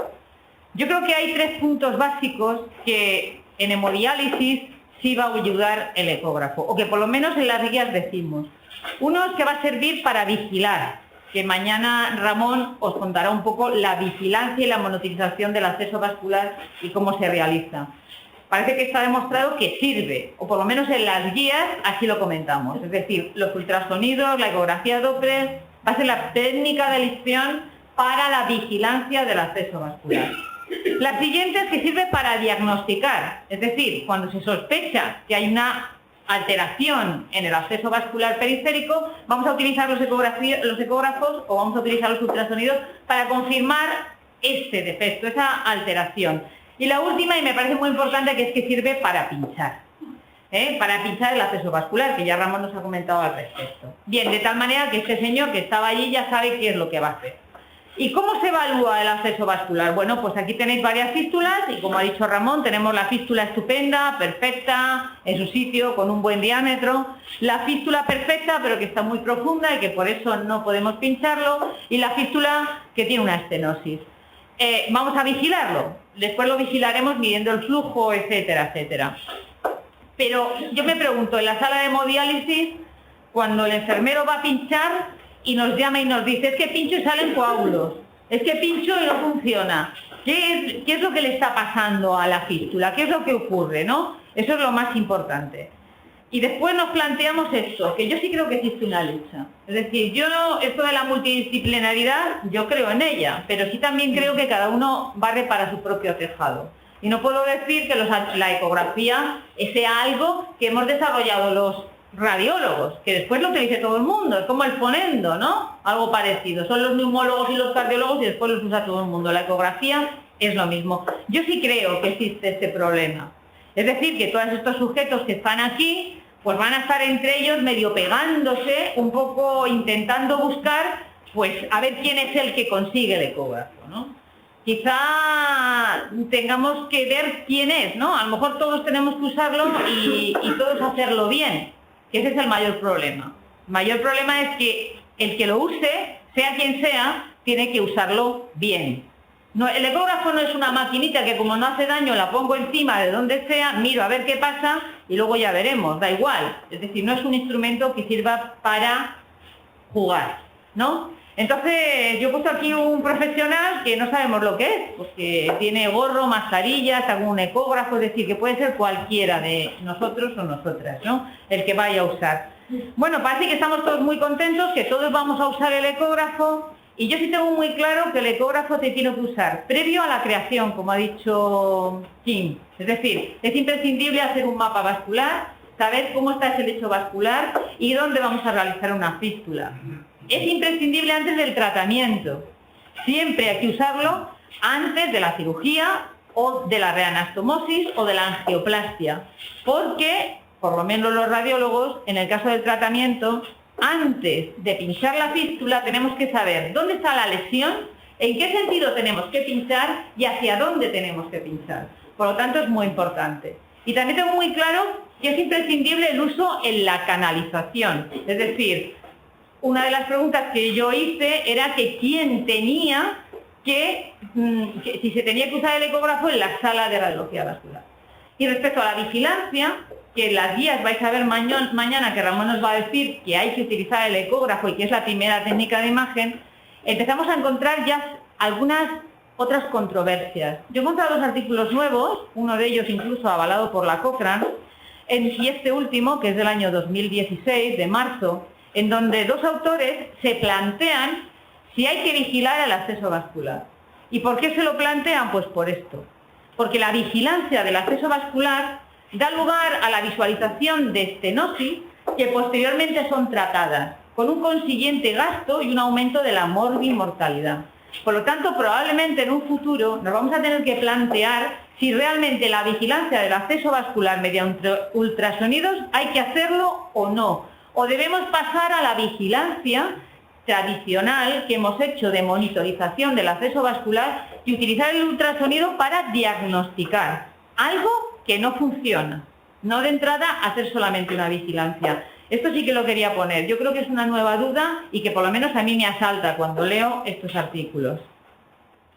Yo creo que hay 3 puntos básicos que en hemodiálisis sí va a ayudar el ecógrafo, o que por lo menos en las guías decimos. Uno es que va a servir para vigilar, que mañana Ramón os contará un poco la vigilancia y la monitorización del acceso vascular y cómo se realiza. Parece que está demostrado que sirve, o por lo menos en las guías así lo comentamos. Es decir, los ultrasonidos, la ecografía Doppler, va a ser la técnica de elección para la vigilancia del acceso vascular. La siguiente es que sirve para diagnosticar, es decir, cuando se sospecha que hay una alteración en el acceso vascular periférico, vamos a utilizar los ecógrafos o vamos a utilizar los ultrasonidos para confirmar ese defecto, esa alteración. Y la última, y me parece muy importante, que es que sirve para pinchar. Para pinchar el acceso vascular, que ya Ramón nos ha comentado al respecto. Bien, de tal manera que este señor que estaba allí ya sabe qué es lo que va a hacer. ¿Y cómo se evalúa el acceso vascular? Bueno, pues aquí tenéis varias fístulas y como ha dicho Ramón, tenemos la fístula estupenda, perfecta, en su sitio, con un buen diámetro, la fístula perfecta pero que está muy profunda y que por eso no podemos pincharlo, y la fístula que tiene una estenosis. Vamos a vigilarlo, después lo vigilaremos midiendo el flujo, etcétera, etcétera. Pero yo me pregunto, en la sala de hemodiálisis, cuando el enfermero va a pinchar y nos llama y nos dice, es que pincho y salen coágulos, es que pincho y no funciona, ¿qué es lo que le está pasando a la fístula? ¿Qué es lo que ocurre, no? Eso es lo más importante. Y después nos planteamos esto, que yo sí creo que existe una lucha. Es decir, esto de la multidisciplinaridad, yo creo en ella, pero sí también creo que cada uno barre para su propio tejado. Y no puedo decir que la ecografía sea algo que hemos desarrollado los radiólogos, que después lo utilice todo el mundo, es como el fonendo, ¿no? Algo parecido, son los neumólogos y los cardiólogos y después los usa todo el mundo. La ecografía es lo mismo. Yo sí creo que existe este problema. Es decir, que todos estos sujetos que están aquí, pues van a estar entre ellos medio pegándose, un poco intentando buscar, pues a ver quién es el que consigue el ecógrafo, ¿no? Quizá tengamos que ver quién es, ¿no? A lo mejor todos tenemos que usarlo y todos hacerlo bien, que ese es el mayor problema. El mayor problema es que el que lo use, sea quien sea, tiene que usarlo bien. No, el ecógrafo no es una maquinita que como no hace daño la pongo encima de donde sea, miro a ver qué pasa y luego ya veremos, da igual. Es decir, no es un instrumento que sirva para jugar, ¿no? Entonces, yo he puesto aquí un profesional que no sabemos lo que es, pues que tiene gorro, mascarillas, algún ecógrafo, es decir, que puede ser cualquiera de nosotros o nosotras, ¿no? El que vaya a usar. Bueno, parece que estamos todos muy contentos, que todos vamos a usar el ecógrafo, y yo sí tengo muy claro que el ecógrafo se tiene que usar previo a la creación, como ha dicho Kim. Es decir, es imprescindible hacer un mapa vascular, saber cómo está ese lecho vascular y dónde vamos a realizar una fístula. Es imprescindible antes del tratamiento. Siempre hay que usarlo antes de la cirugía o de la reanastomosis o de la angioplastia, porque, por lo menos los radiólogos, en el caso del tratamiento, antes de pinchar la fístula tenemos que saber dónde está la lesión, en qué sentido tenemos que pinchar y hacia dónde tenemos que pinchar. Por lo tanto, es muy importante. Y también tengo muy claro que es imprescindible el uso en la canalización. Es decir, una de las preguntas que yo hice era que quién tenía que si se tenía que usar el ecógrafo en la sala de radiología vascular. Y respecto a la vigilancia, que en las guías vais a ver mañana que Ramón nos va a decir que hay que utilizar el ecógrafo y que es la primera técnica de imagen, empezamos a encontrar ya algunas otras controversias. Yo he encontrado 2 artículos nuevos, uno de ellos incluso avalado por la Cochrane, y este último, que es del año 2016, de marzo, en donde 2 autores se plantean si hay que vigilar el acceso vascular. ¿Y por qué se lo plantean? Pues por esto. Porque la vigilancia del acceso vascular da lugar a la visualización de estenosis que posteriormente son tratadas, con un consiguiente gasto y un aumento de la morbimortalidad. Por lo tanto, probablemente en un futuro nos vamos a tener que plantear si realmente la vigilancia del acceso vascular mediante ultrasonidos hay que hacerlo o no. O debemos pasar a la vigilancia tradicional que hemos hecho de monitorización del acceso vascular y utilizar el ultrasonido para diagnosticar algo que no funciona. No de entrada hacer solamente una vigilancia. Esto sí que lo quería poner. Yo creo que es una nueva duda y que por lo menos a mí me asalta cuando leo estos artículos.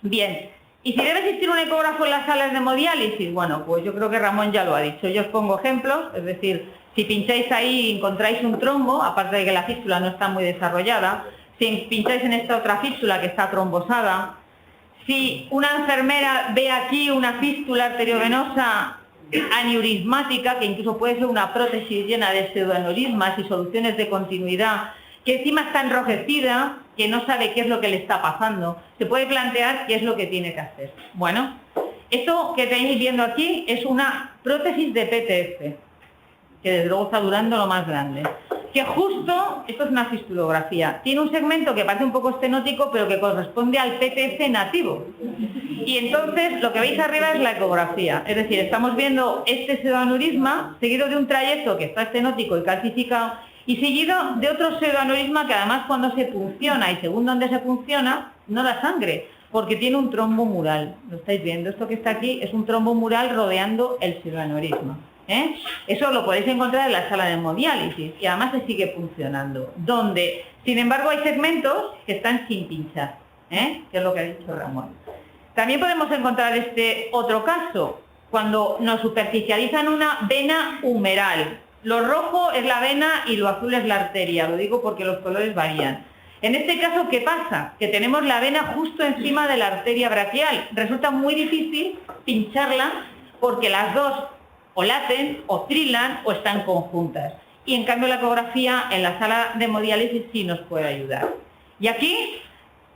Bien, ¿y si debe existir un ecógrafo en las salas de hemodiálisis? Bueno, pues yo creo que Ramón ya lo ha dicho. Yo os pongo ejemplos, es decir, si pincháis ahí y encontráis un trombo, aparte de que la fístula no está muy desarrollada, si pincháis en esta otra fístula que está trombosada, si una enfermera ve aquí una fístula arteriovenosa aneurismática, que incluso puede ser una prótesis llena de pseudoaneurismas y soluciones de continuidad, que encima está enrojecida, que no sabe qué es lo que le está pasando, se puede plantear qué es lo que tiene que hacer. Bueno, esto que estáis viendo aquí es una prótesis de PTF, que desde luego está durando lo más grande. Que justo, esto es una fistulografía, tiene un segmento que parece un poco estenótico, pero que corresponde al PTF nativo. Y entonces lo que veis arriba es la ecografía, es decir, estamos viendo este pseudoaneurisma seguido de un trayecto que está estenótico y calcificado y seguido de otro pseudoaneurisma que además cuando se funciona y según donde se funciona no da sangre, porque tiene un trombo mural. Lo estáis viendo, esto que está aquí es un trombo mural rodeando el pseudoaneurisma. Eso lo podéis encontrar en la sala de hemodiálisis y además se sigue funcionando, donde sin embargo hay segmentos que están sin pinchar, que es lo que ha dicho Ramón. También podemos encontrar este otro caso, cuando nos superficializan una vena humeral. Lo rojo es la vena y lo azul es la arteria, lo digo porque los colores varían. En este caso, ¿qué pasa? Que tenemos la vena justo encima de la arteria braquial. Resulta muy difícil pincharla porque las dos o laten, o trilan, o están conjuntas. Y en cambio la ecografía en la sala de hemodiálisis sí nos puede ayudar. Y aquí,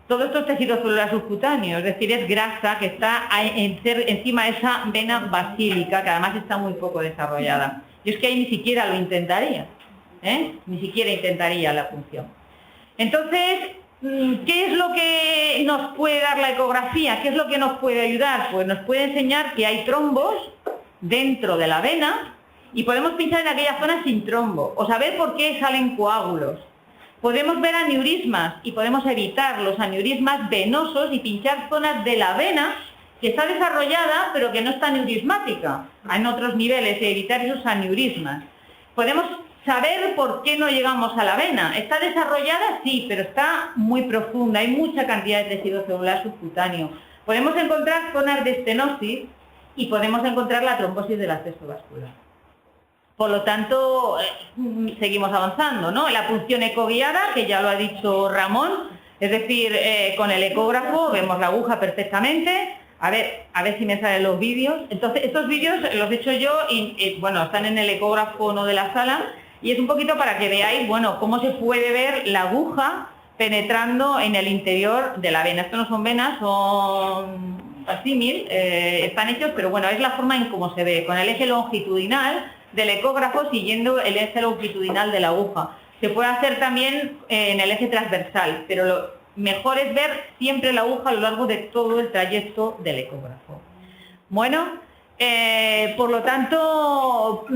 todo esto es tejido celular subcutáneo, es decir, es grasa que está encima de esa vena basílica, que además está muy poco desarrollada. Yo es que ahí ni siquiera lo intentaría, ni siquiera intentaría la función. Entonces, ¿qué es lo que nos puede dar la ecografía? ¿Qué es lo que nos puede ayudar? Pues nos puede enseñar que hay trombos dentro de la vena y podemos pinchar en aquella zona sin trombo o saber por qué salen coágulos. Podemos ver aneurismas y podemos evitar los aneurismas venosos y pinchar zonas de la vena que está desarrollada pero que no está aneurismática en otros niveles y evitar esos aneurismas. Podemos saber por qué no llegamos a la vena. ¿Está desarrollada? Sí, pero está muy profunda, hay mucha cantidad de tejido celular subcutáneo. Podemos encontrar zonas de estenosis y podemos encontrar la trombosis del acceso vascular. Por lo tanto, seguimos avanzando, ¿no? La punción ecoguiada, que ya lo ha dicho Ramón, es decir, con el ecógrafo vemos la aguja perfectamente. A ver si me salen los vídeos. Entonces, estos vídeos los he hecho yo y bueno, están en el ecógrafo no de la sala y es un poquito para que veáis, bueno, cómo se puede ver la aguja penetrando en el interior de la vena. Esto no son venas, son asímil, están hechos, pero bueno, es la forma en cómo se ve, con el eje longitudinal del ecógrafo siguiendo el eje longitudinal de la aguja. Se puede hacer también en el eje transversal, pero lo mejor es ver siempre la aguja a lo largo de todo el trayecto del ecógrafo. Bueno, por lo tanto,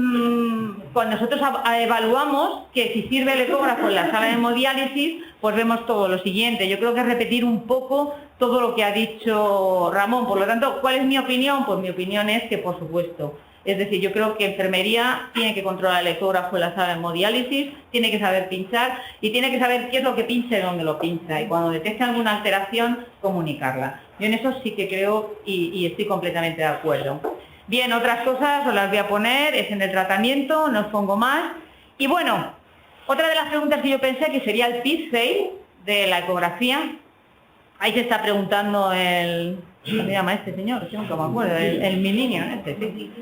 cuando nosotros evaluamos que si sirve el ecógrafo en la sala de hemodiálisis, pues vemos todo lo siguiente. Yo creo que es repetir un poco todo lo que ha dicho Ramón. Por lo tanto, ¿cuál es mi opinión? Pues mi opinión es que, por supuesto, es decir, yo creo que enfermería tiene que controlar el ecógrafo en la sala de hemodiálisis, tiene que saber pinchar y tiene que saber qué es lo que pincha y dónde lo pincha. Y cuando detecte alguna alteración, comunicarla. Yo en eso sí que creo y estoy completamente de acuerdo. Bien, otras cosas os las voy a poner, es en el tratamiento, no os pongo más. Y bueno, otra de las preguntas que yo pensé que sería el pitch fail de la ecografía. Ahí se está preguntando ¿cómo se llama este señor? Yo nunca me acuerdo, el Millennium, sí.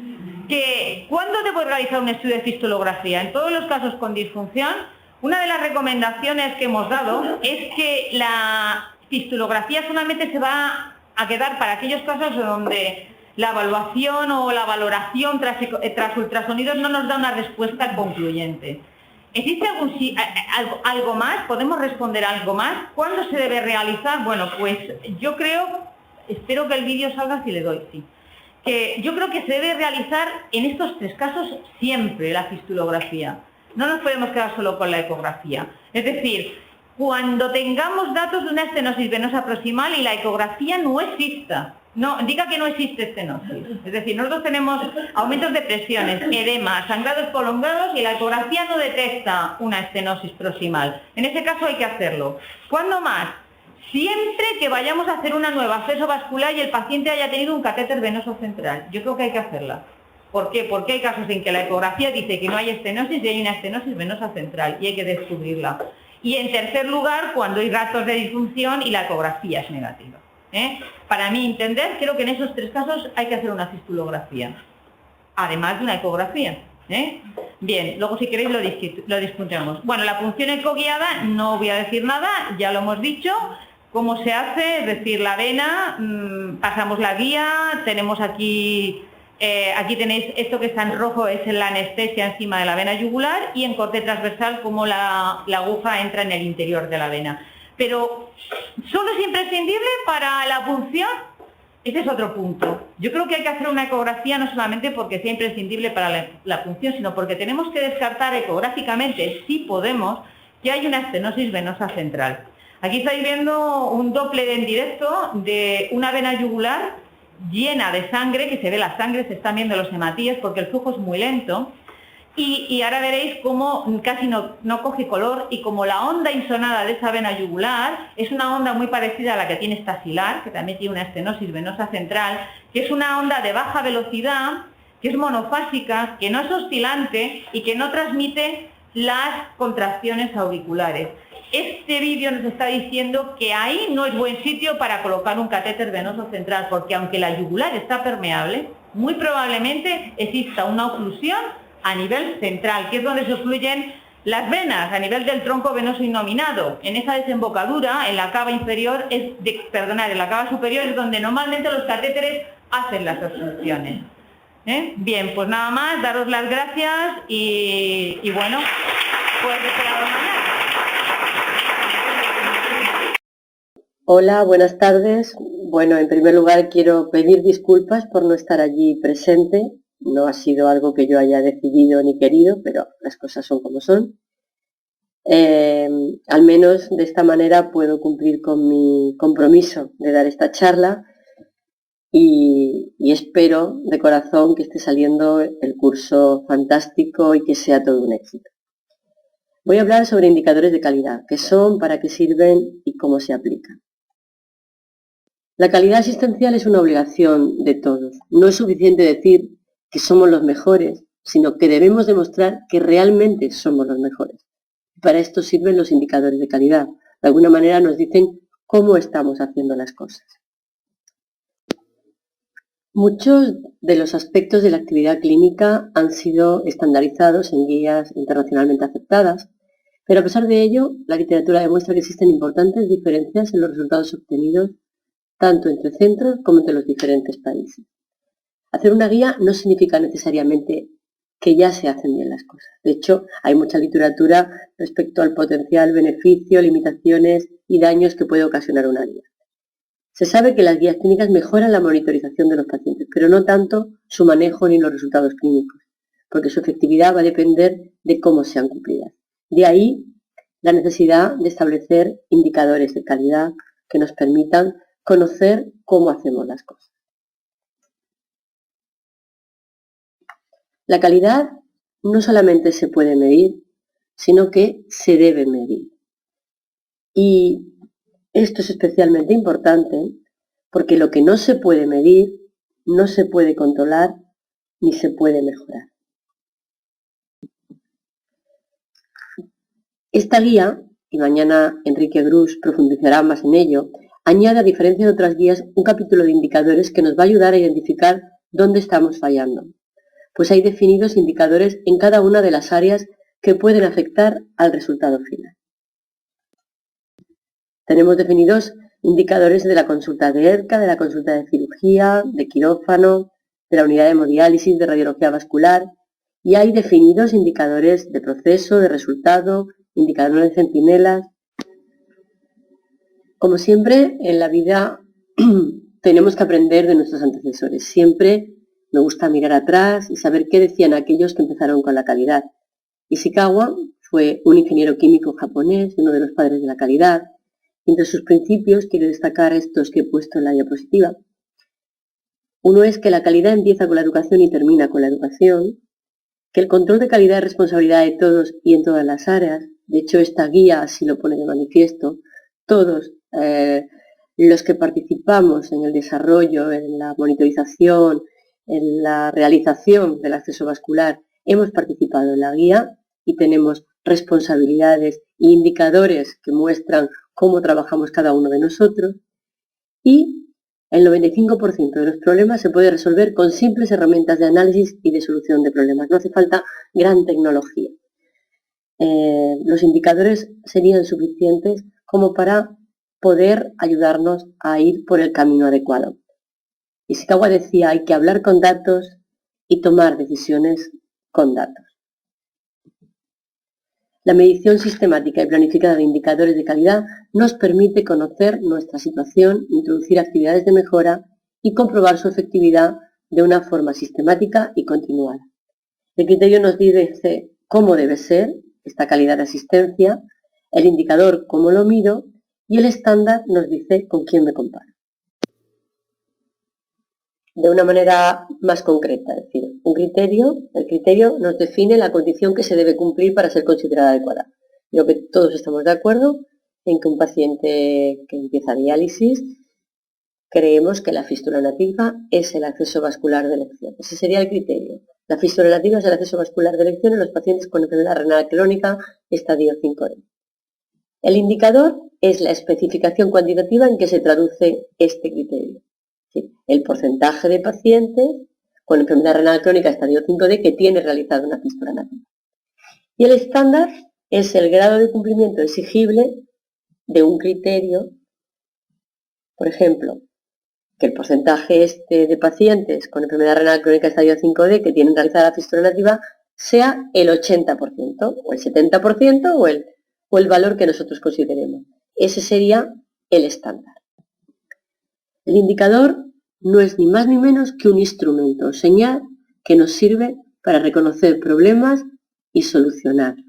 Que ¿cuándo te puedes realizar un estudio de fistulografía? En todos los casos con disfunción, una de las recomendaciones que hemos dado es que la fistulografía solamente se va a quedar para aquellos casos donde la evaluación o la valoración tras ultrasonidos no nos da una respuesta concluyente. ¿Existe algo más? ¿Podemos responder algo más? ¿Cuándo se debe realizar? Bueno, pues yo espero que el vídeo salga si le doy, sí. Que yo creo que se debe realizar en estos 3 casos siempre la fistulografía. No nos podemos quedar solo con la ecografía. Es decir, cuando tengamos datos de una estenosis venosa proximal y la ecografía no exista, no, diga que no existe estenosis. Es decir, nosotros tenemos aumentos de presiones, edema, sangrados prolongados y la ecografía no detecta una estenosis proximal. En ese caso hay que hacerlo. ¿Cuándo más? Siempre que vayamos a hacer una nueva acceso vascular y el paciente haya tenido un catéter venoso central. Yo creo que hay que hacerla. ¿Por qué? Porque hay casos en que la ecografía dice que no hay estenosis y hay una estenosis venosa central y hay que descubrirla. Y en tercer lugar, cuando hay rastros de disfunción y la ecografía es negativa. Para mí entender, creo que en esos 3 casos hay que hacer una fistulografía, además de una ecografía. Bien, luego si queréis lo discutimos. Bueno, la punción ecoguiada, no voy a decir nada, ya lo hemos dicho. ¿Cómo se hace? Es decir, la vena, pasamos la guía, tenemos aquí tenéis esto que está en rojo, es la anestesia encima de la vena yugular, y en corte transversal como la aguja entra en el interior de la vena. Pero, ¿solo es imprescindible para la punción? Ese es otro punto. Yo creo que hay que hacer una ecografía no solamente porque sea imprescindible para la punción, sino porque tenemos que descartar ecográficamente, si podemos, que hay una estenosis venosa central. Aquí estáis viendo un Doppler en directo de una vena yugular llena de sangre, que se ve la sangre, se están viendo los hematíes porque el flujo es muy lento. Y ahora veréis cómo casi no coge color y como la onda insonada de esa vena yugular es una onda muy parecida a la que tiene esta axilar, que también tiene una estenosis venosa central, que es una onda de baja velocidad, que es monofásica, que no es oscilante y que no transmite las contracciones auriculares. Este vídeo nos está diciendo que ahí no es buen sitio para colocar un catéter venoso central, porque aunque la yugular está permeable, muy probablemente exista una oclusión a nivel central, que es donde se fluyen las venas, a nivel del tronco venoso innominado. En esa desembocadura, en la cava inferior, en la cava superior es donde normalmente los catéteres hacen las obstrucciones. Bien, pues nada más, daros las gracias y bueno, pues esperaros mañana. Hola, buenas tardes. Bueno, en primer lugar quiero pedir disculpas por no estar allí presente. No ha sido algo que yo haya decidido ni querido, pero las cosas son como son. Al menos de esta manera puedo cumplir con mi compromiso de dar esta charla y espero de corazón que esté saliendo el curso fantástico y que sea todo un éxito. Voy a hablar sobre indicadores de calidad, qué son, para qué sirven y cómo se aplican. La calidad asistencial es una obligación de todos. No es suficiente decir que somos los mejores, sino que debemos demostrar que realmente somos los mejores. Para esto sirven los indicadores de calidad. De alguna manera nos dicen cómo estamos haciendo las cosas. Muchos de los aspectos de la actividad clínica han sido estandarizados en guías internacionalmente aceptadas, pero a pesar de ello, la literatura demuestra que existen importantes diferencias en los resultados obtenidos tanto entre centros como entre los diferentes países. Hacer una guía no significa necesariamente que ya se hacen bien las cosas. De hecho, hay mucha literatura respecto al potencial beneficio, limitaciones y daños que puede ocasionar una guía. Se sabe que las guías clínicas mejoran la monitorización de los pacientes, pero no tanto su manejo ni los resultados clínicos, porque su efectividad va a depender de cómo sean cumplidas. De ahí la necesidad de establecer indicadores de calidad que nos permitan conocer cómo hacemos las cosas. La calidad no solamente se puede medir, sino que se debe medir. Y esto es especialmente importante porque lo que no se puede medir, no se puede controlar ni se puede mejorar. Esta guía, y mañana Enrique Grus profundizará más en ello, añade, a diferencia de otras guías, un capítulo de indicadores que nos va a ayudar a identificar dónde estamos fallando, pues hay definidos indicadores en cada una de las áreas que pueden afectar al resultado final. Tenemos definidos indicadores de la consulta de ERCA, de la consulta de cirugía, de quirófano, de la unidad de hemodiálisis, de radiología vascular, y hay definidos indicadores de proceso, de resultado, indicadores de centinelas. Como siempre, en la vida tenemos que aprender de nuestros antecesores. Siempre me gusta mirar atrás y saber qué decían aquellos que empezaron con la calidad. Ishikawa fue un ingeniero químico japonés, uno de los padres de la calidad. Entre sus principios quiero destacar estos que he puesto en la diapositiva. Uno es que la calidad empieza con la educación y termina con la educación, que el control de calidad es responsabilidad de todos y en todas las áreas. De hecho, esta guía así lo pone de manifiesto. Todos los que participamos en el desarrollo, en la monitorización, en la realización del acceso vascular, hemos participado en la guía y tenemos responsabilidades e indicadores que muestran cómo trabajamos cada uno de nosotros, y el 95% de los problemas se puede resolver con simples herramientas de análisis y de solución de problemas. No hace falta gran tecnología. Los indicadores serían suficientes como para poder ayudarnos a ir por el camino adecuado. Ishikawa decía, hay que hablar con datos y tomar decisiones con datos. La medición sistemática y planificada de indicadores de calidad nos permite conocer nuestra situación, introducir actividades de mejora y comprobar su efectividad de una forma sistemática y continuada. El criterio nos dice cómo debe ser esta calidad de asistencia, el indicador cómo lo mido y el estándar nos dice con quién me comparo. De una manera más concreta, es decir, el criterio nos define la condición que se debe cumplir para ser considerada adecuada. Creo que todos estamos de acuerdo en que un paciente que empieza diálisis, creemos que la fístula nativa es el acceso vascular de elección. Ese sería el criterio. La fístula nativa es el acceso vascular de elección en los pacientes con enfermedad renal crónica estadio 5D. El indicador es la especificación cuantitativa en que se traduce este criterio. El porcentaje de pacientes con enfermedad renal crónica estadio 5D que tiene realizada una fístula nativa. Y el estándar es el grado de cumplimiento exigible de un criterio, por ejemplo, que el porcentaje de pacientes con enfermedad renal crónica estadio 5D que tienen realizada la fístula nativa sea el 80%, o el 70%, o el valor que nosotros consideremos. Ese sería el estándar. El indicador no es ni más ni menos que un instrumento, señal que nos sirve para reconocer problemas y solucionarlos.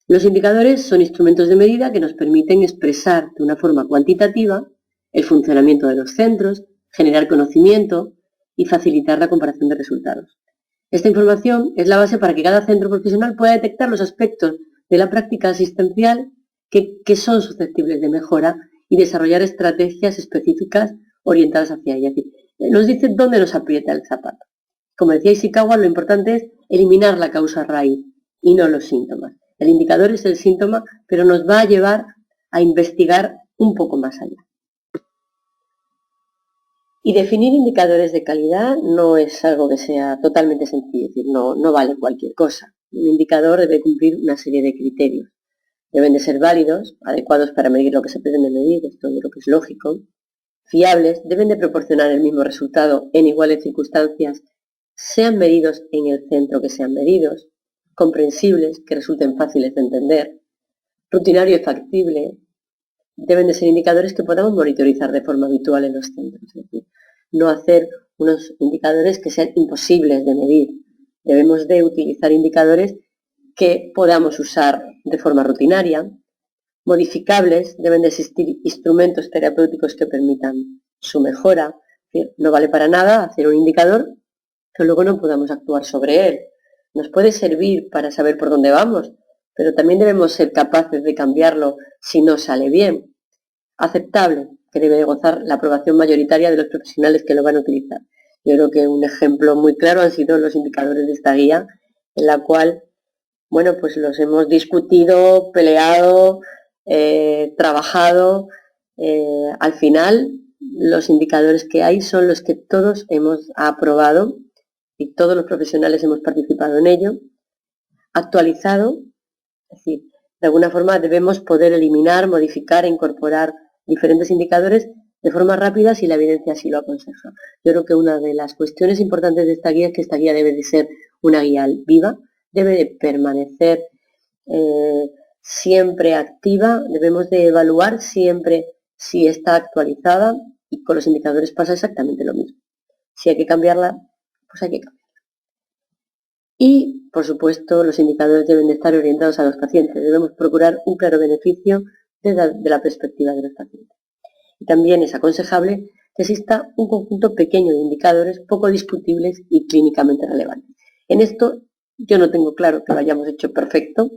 Los indicadores son instrumentos de medida que nos permiten expresar de una forma cuantitativa el funcionamiento de los centros, generar conocimiento y facilitar la comparación de resultados. Esta información es la base para que cada centro profesional pueda detectar los aspectos de la práctica asistencial que son susceptibles de mejora y desarrollar estrategias específicas orientadas hacia ella. Es decir, nos dice dónde nos aprieta el zapato. Como decía Ishikawa, lo importante es eliminar la causa raíz y no los síntomas. El indicador es el síntoma, pero nos va a llevar a investigar un poco más allá. Y definir indicadores de calidad no es algo que sea totalmente sencillo, es decir, no vale cualquier cosa. Un indicador debe cumplir una serie de criterios. Deben de ser válidos, adecuados para medir lo que se pretende medir, esto yo creo que es lógico, fiables, deben de proporcionar el mismo resultado en iguales circunstancias, sean medidos en el centro que sean medidos, comprensibles, que resulten fáciles de entender, rutinario y factible. Deben de ser indicadores que podamos monitorizar de forma habitual en los centros, es decir, no hacer unos indicadores que sean imposibles de medir. Debemos de utilizar indicadores que podamos usar de forma rutinaria, modificables, deben de existir instrumentos terapéuticos que permitan su mejora. Es decir, no vale para nada hacer un indicador que luego no podamos actuar sobre él. Nos puede servir para saber por dónde vamos, pero también debemos ser capaces de cambiarlo si no sale bien. Aceptable, que debe de gozar la aprobación mayoritaria de los profesionales que lo van a utilizar. Yo creo que un ejemplo muy claro han sido los indicadores de esta guía, en la cual, bueno, pues los hemos discutido, peleado, trabajado. Al final, los indicadores que hay son los que todos hemos aprobado y todos los profesionales hemos participado en ello, actualizado, es decir, de alguna forma debemos poder eliminar, modificar e incorporar diferentes indicadores de forma rápida si la evidencia así lo aconseja. Yo creo que una de las cuestiones importantes de esta guía es que esta guía debe de ser una guía viva, debe de permanecer siempre activa, debemos de evaluar siempre si está actualizada, y con los indicadores pasa exactamente lo mismo. Si hay que cambiarla, pues hay que cambiarla. Y, por supuesto, los indicadores deben de estar orientados a los pacientes. Debemos procurar un claro beneficio desde la perspectiva de los pacientes. Y también es aconsejable que exista un conjunto pequeño de indicadores poco discutibles y clínicamente relevantes. En esto yo no tengo claro que lo hayamos hecho perfecto.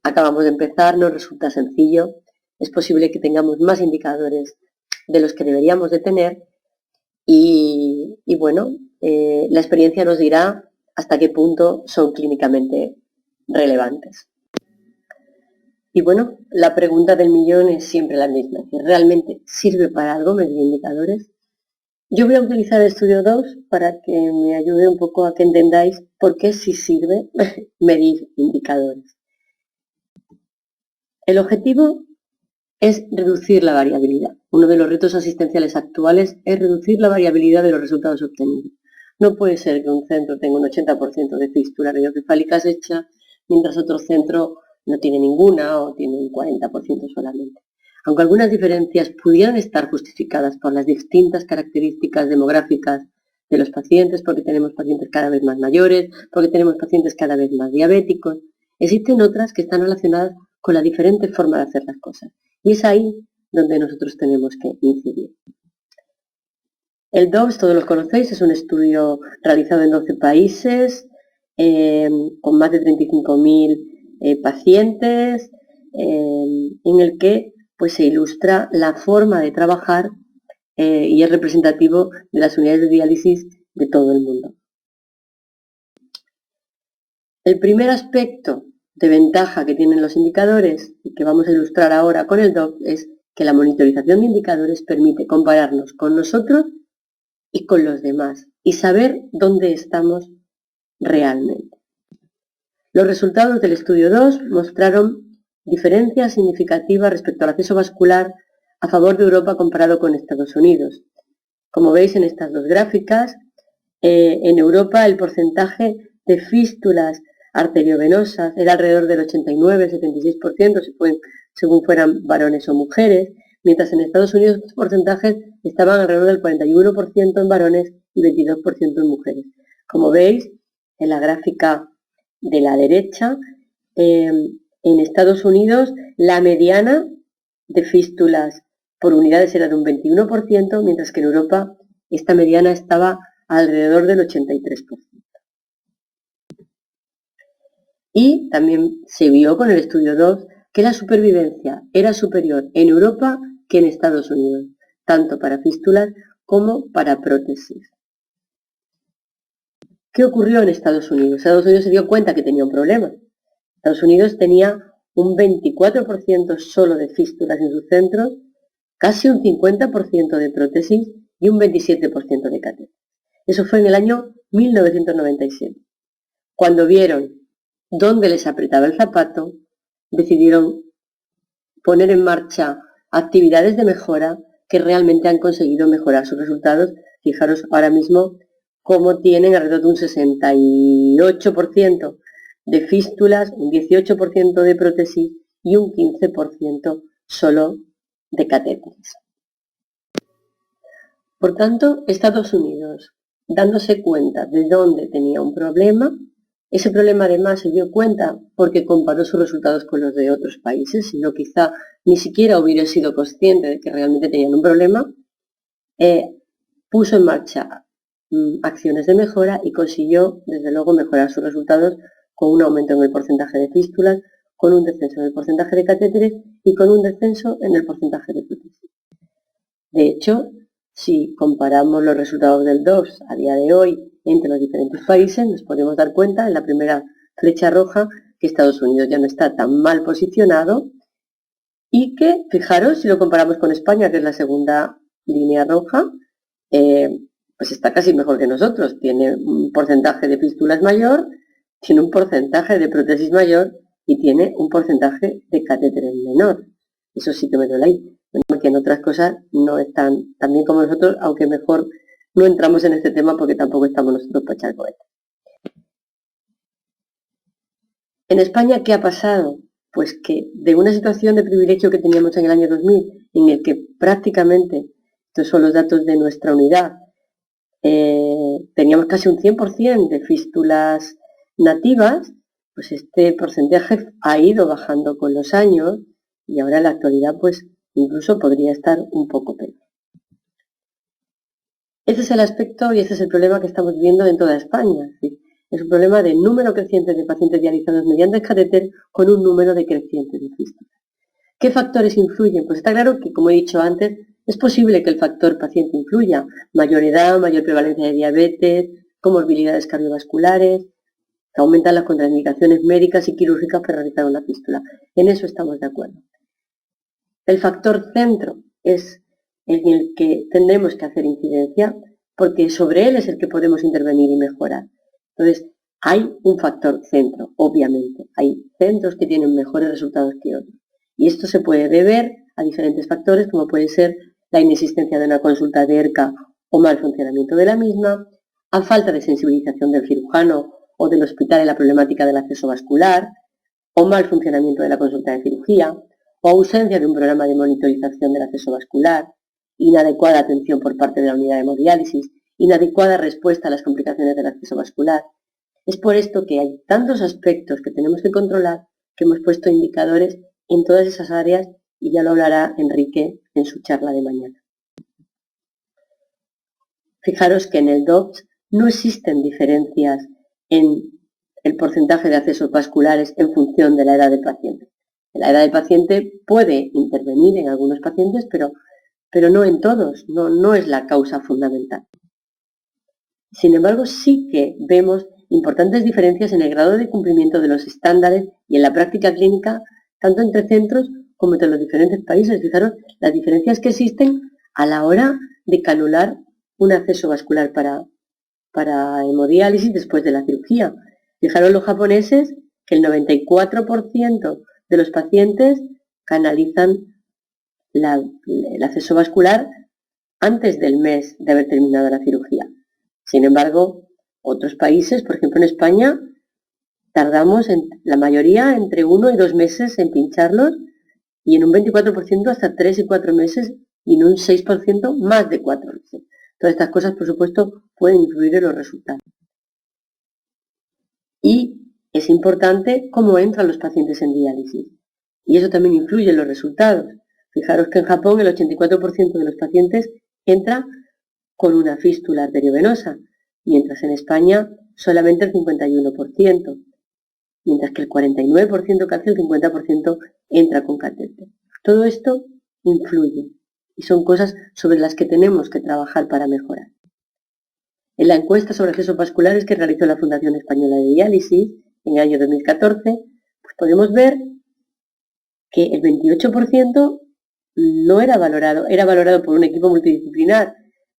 Acabamos de empezar, nos resulta sencillo. Es posible que tengamos más indicadores de los que deberíamos de tener y bueno, la experiencia nos dirá hasta qué punto son clínicamente relevantes. Y bueno, la pregunta del millón es siempre la misma, que ¿realmente sirve para algo medir indicadores? Yo voy a utilizar el estudio 2 para que me ayude un poco a que entendáis por qué sí sirve medir indicadores. El objetivo es reducir la variabilidad. Uno de los retos asistenciales actuales es reducir la variabilidad de los resultados obtenidos. No puede ser que un centro tenga un 80% de fístulas radiocefálicas hechas, mientras otro centro no tiene ninguna o tiene un 40% solamente. Aunque algunas diferencias pudieran estar justificadas por las distintas características demográficas de los pacientes, porque tenemos pacientes cada vez más mayores, porque tenemos pacientes cada vez más diabéticos, existen otras que están relacionadas con la diferente forma de hacer las cosas. Y es ahí donde nosotros tenemos que incidir. El DOPS, todos los conocéis, es un estudio realizado en 12 países, con más de 35.000 pacientes, en el que pues, se ilustra la forma de trabajar y es representativo de las unidades de diálisis de todo el mundo. El primer aspecto de ventaja que tienen los indicadores y que vamos a ilustrar ahora con el DOPS es que la monitorización de indicadores permite compararnos con nosotros y con los demás y saber dónde estamos realmente. Los resultados del estudio 2 mostraron diferencias significativas respecto al acceso vascular a favor de Europa comparado con Estados Unidos. Como veis en estas dos gráficas, en Europa el porcentaje de fístulas arteriovenosas era alrededor del 89-76%, según fueran varones o mujeres, mientras en Estados Unidos estos porcentajes estaban alrededor del 41% en varones y 22% en mujeres. Como veis, en la gráfica de la derecha, en Estados Unidos la mediana de fístulas por unidades era de un 21%, mientras que en Europa esta mediana estaba alrededor del 83%. Y también se vio con el estudio 2 que la supervivencia era superior en Europa que en Estados Unidos, tanto para fístulas como para prótesis. ¿Qué ocurrió en Estados Unidos? Estados Unidos se dio cuenta que tenía un problema. Estados Unidos tenía un 24% solo de fístulas en sus centros, casi un 50% de prótesis y un 27% de catéteres. Eso fue en el año 1997. Cuando vieron dónde les apretaba el zapato, decidieron poner en marcha actividades de mejora que realmente han conseguido mejorar sus resultados. Fijaros ahora mismo cómo tienen alrededor de un 68% de fístulas, un 18% de prótesis y un 15% solo de catéteres. Por tanto, Estados Unidos, dándose cuenta de dónde tenía un problema, ese problema además se dio cuenta porque comparó sus resultados con los de otros países, sino quizá ni siquiera hubiera sido consciente de que realmente tenían un problema, puso en marcha acciones de mejora y consiguió, desde luego, mejorar sus resultados con un aumento en el porcentaje de fístulas, con un descenso en el porcentaje de catéteres y con un descenso en el porcentaje de prótesis. De hecho, Si comparamos los resultados del DOPS a día de hoy entre los diferentes países, nos podemos dar cuenta en la primera flecha roja que Estados Unidos ya no está tan mal posicionado y que, fijaros, si lo comparamos con España, que es la segunda línea roja, pues está casi mejor que nosotros. Tiene un porcentaje de fístulas mayor, tiene un porcentaje de prótesis mayor y tiene un porcentaje de catéteres menor. Eso sí que me duele ahí, porque en otras cosas no están tan bien como nosotros, aunque mejor no entramos en este tema porque tampoco estamos nosotros para echar cohetes. En España, ¿qué ha pasado? Pues que de una situación de privilegio que teníamos en el año 2000, en el que prácticamente, estos son los datos de nuestra unidad, teníamos casi un 100% de fístulas nativas, pues este porcentaje ha ido bajando con los años y ahora en la actualidad pues incluso podría estar un poco peor. Ese es el aspecto y ese es el problema que estamos viendo en toda España. Es un problema de número creciente de pacientes dializados mediante catéter con un número decreciente de fístulas. ¿Qué factores influyen? Pues está claro que, como he dicho antes, es posible que el factor paciente influya. Mayor edad, mayor prevalencia de diabetes, comorbilidades cardiovasculares, que aumentan las contraindicaciones médicas y quirúrgicas para realizar una fístula. En eso estamos de acuerdo. El factor centro es en el que tendremos que hacer incidencia porque sobre él es el que podemos intervenir y mejorar. Entonces, hay un factor centro, obviamente. Hay centros que tienen mejores resultados que otros. Y esto se puede deber a diferentes factores, como puede ser la inexistencia de una consulta de ERCA o mal funcionamiento de la misma, a falta de sensibilización del cirujano o del hospital en la problemática del acceso vascular, o mal funcionamiento de la consulta de cirugía, o ausencia de un programa de monitorización del acceso vascular, inadecuada atención por parte de la unidad de hemodiálisis, inadecuada respuesta a las complicaciones del acceso vascular. Es por esto que hay tantos aspectos que tenemos que controlar que hemos puesto indicadores en todas esas áreas y ya lo hablará Enrique en su charla de mañana. Fijaros que en el DOPS no existen diferencias en el porcentaje de accesos vasculares en función de la edad del paciente. La edad del paciente puede intervenir en algunos pacientes, pero no en todos, no es la causa fundamental. Sin embargo, sí que vemos importantes diferencias en el grado de cumplimiento de los estándares y en la práctica clínica, tanto entre centros como entre los diferentes países. Fijaros las diferencias que existen a la hora de canular un acceso vascular para hemodiálisis después de la cirugía. Fijaros los japoneses que el 94% de los pacientes canalizan el acceso vascular antes del mes de haber terminado la cirugía. Sin embargo, otros países, por ejemplo en España, tardamos la mayoría entre 1 y 2 meses en pincharlos y en un 24% hasta 3 y 4 meses y en un 6% más de 4 meses. Todas estas cosas, por supuesto, pueden influir en los resultados. Y es importante cómo entran los pacientes en diálisis. Y eso también influye en los resultados. Fijaros que en Japón el 84% de los pacientes entra con una fístula arteriovenosa, mientras en España solamente el 51%, mientras que el 49%, casi el 50%, entra con catéter. Todo esto influye y son cosas sobre las que tenemos que trabajar para mejorar. En la encuesta sobre accesos vasculares que realizó la Fundación Española de Diálisis en el año 2014, pues podemos ver que el 28% no era valorado por un equipo multidisciplinar,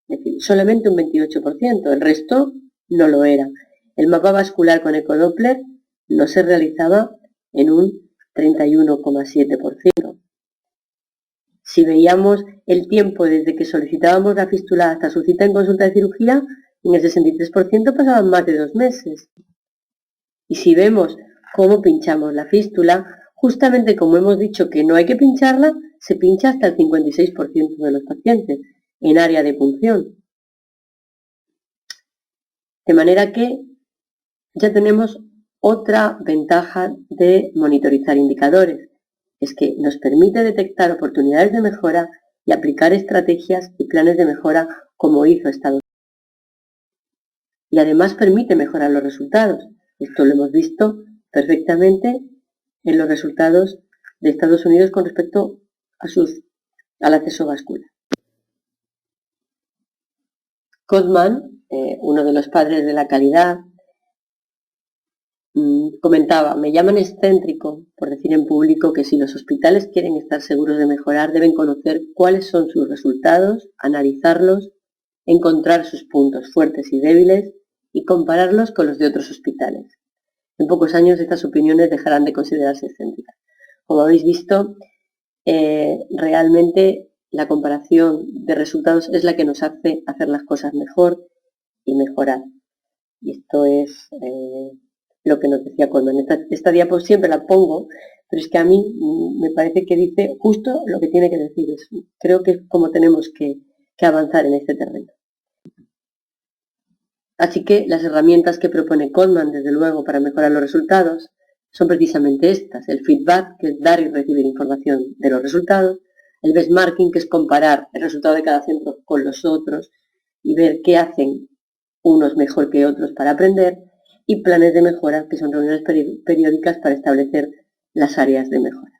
es decir, solamente un 28%, el resto no lo era. El mapa vascular con ecodoppler no se realizaba en un 31,7%. Si veíamos el tiempo desde que solicitábamos la fístula hasta su cita en consulta de cirugía, en el 63% pasaban más de 2 meses. Y si vemos cómo pinchamos la fístula, justamente como hemos dicho que no hay que pincharla, se pincha hasta el 56% de los pacientes en área de punción. De manera que ya tenemos otra ventaja de monitorizar indicadores, es que nos permite detectar oportunidades de mejora y aplicar estrategias y planes de mejora como hizo Estados Unidos. Y además permite mejorar los resultados. Esto lo hemos visto perfectamente en los resultados de Estados Unidos con respecto al acceso vascular. Gottman, uno de los padres de la calidad, comentaba: me llaman excéntrico por decir en público que si los hospitales quieren estar seguros de mejorar, deben conocer cuáles son sus resultados, analizarlos, encontrar sus puntos fuertes y débiles y compararlos con los de otros hospitales. En pocos años estas opiniones dejarán de considerarse excéntricas. Como habéis visto, realmente la comparación de resultados es la que nos hace hacer las cosas mejor y mejorar. Y esto es lo que nos decía Gottman. Esta diapo siempre la pongo, pero es que a mí me parece que dice justo lo que tiene que decir. Creo que es como tenemos que avanzar en este terreno. Así que las herramientas que propone Gottman, desde luego, para mejorar los resultados, son precisamente estas: el feedback, que es dar y recibir información de los resultados; el benchmarking, que es comparar el resultado de cada centro con los otros y ver qué hacen unos mejor que otros para aprender; y planes de mejora, que son reuniones periódicas para establecer las áreas de mejora.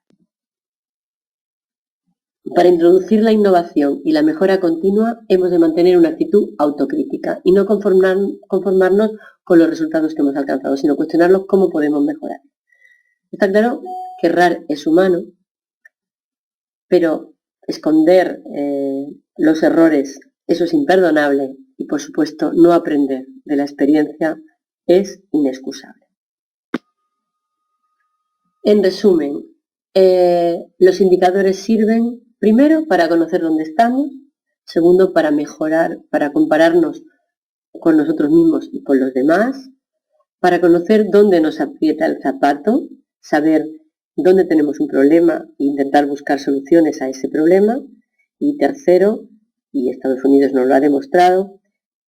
Para introducir la innovación y la mejora continua hemos de mantener una actitud autocrítica y no conformarnos con los resultados que hemos alcanzado, sino cuestionarlos cómo podemos mejorar. Está claro que errar es humano, pero esconder los errores, eso es imperdonable, y por supuesto no aprender de la experiencia es inexcusable. En resumen, los indicadores sirven primero para conocer dónde estamos, segundo para mejorar, para compararnos con nosotros mismos y con los demás, para conocer dónde nos aprieta el zapato, saber dónde tenemos un problema e intentar buscar soluciones a ese problema, y tercero, y Estados Unidos nos lo ha demostrado,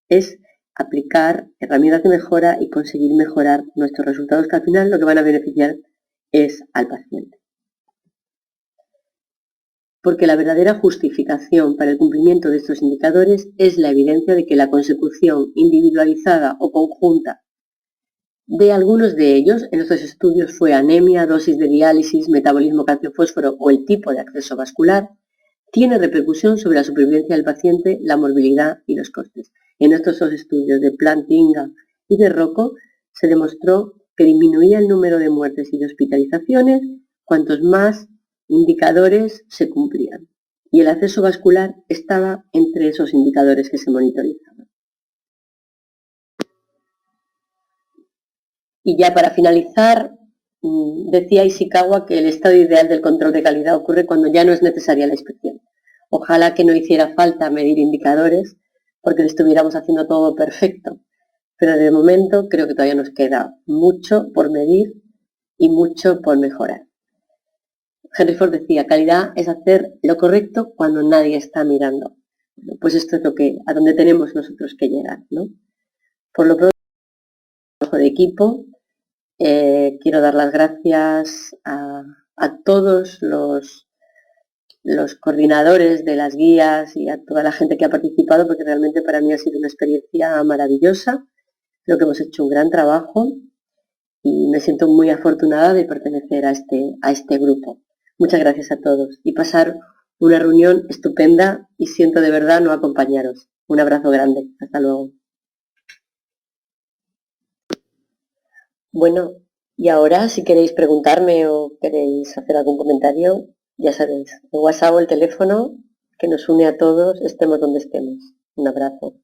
es aplicar herramientas de mejora y conseguir mejorar nuestros resultados, que al final lo que van a beneficiar es al paciente. Porque la verdadera justificación para el cumplimiento de estos indicadores es la evidencia de que la consecución individualizada o conjunta de algunos de ellos, en estos estudios fue anemia, dosis de diálisis, metabolismo calcio-fósforo o el tipo de acceso vascular, tiene repercusión sobre la supervivencia del paciente, la morbilidad y los costes. En estos dos estudios de Plantinga y de Rocco se demostró que disminuía el número de muertes y de hospitalizaciones cuantos más indicadores se cumplían, y el acceso vascular estaba entre esos indicadores que se monitorizaban. Y ya para finalizar, decía Ishikawa que el estado ideal del control de calidad ocurre cuando ya no es necesaria la inspección. Ojalá que no hiciera falta medir indicadores porque lo estuviéramos haciendo todo perfecto, pero de momento creo que todavía nos queda mucho por medir y mucho por mejorar. Henry Ford decía: calidad es hacer lo correcto cuando nadie está mirando. Pues esto es a donde tenemos nosotros que llegar, ¿no? Por lo pronto, trabajo de equipo. Quiero dar las gracias a todos los coordinadores de las guías y a toda la gente que ha participado, porque realmente para mí ha sido una experiencia maravillosa. Creo que hemos hecho un gran trabajo y me siento muy afortunada de pertenecer a este grupo. Muchas gracias a todos y pasar una reunión estupenda, y siento de verdad no acompañaros. Un abrazo grande. Hasta luego. Bueno, y ahora si queréis preguntarme o queréis hacer algún comentario, ya sabéis, el WhatsApp o el teléfono que nos une a todos, estemos donde estemos. Un abrazo.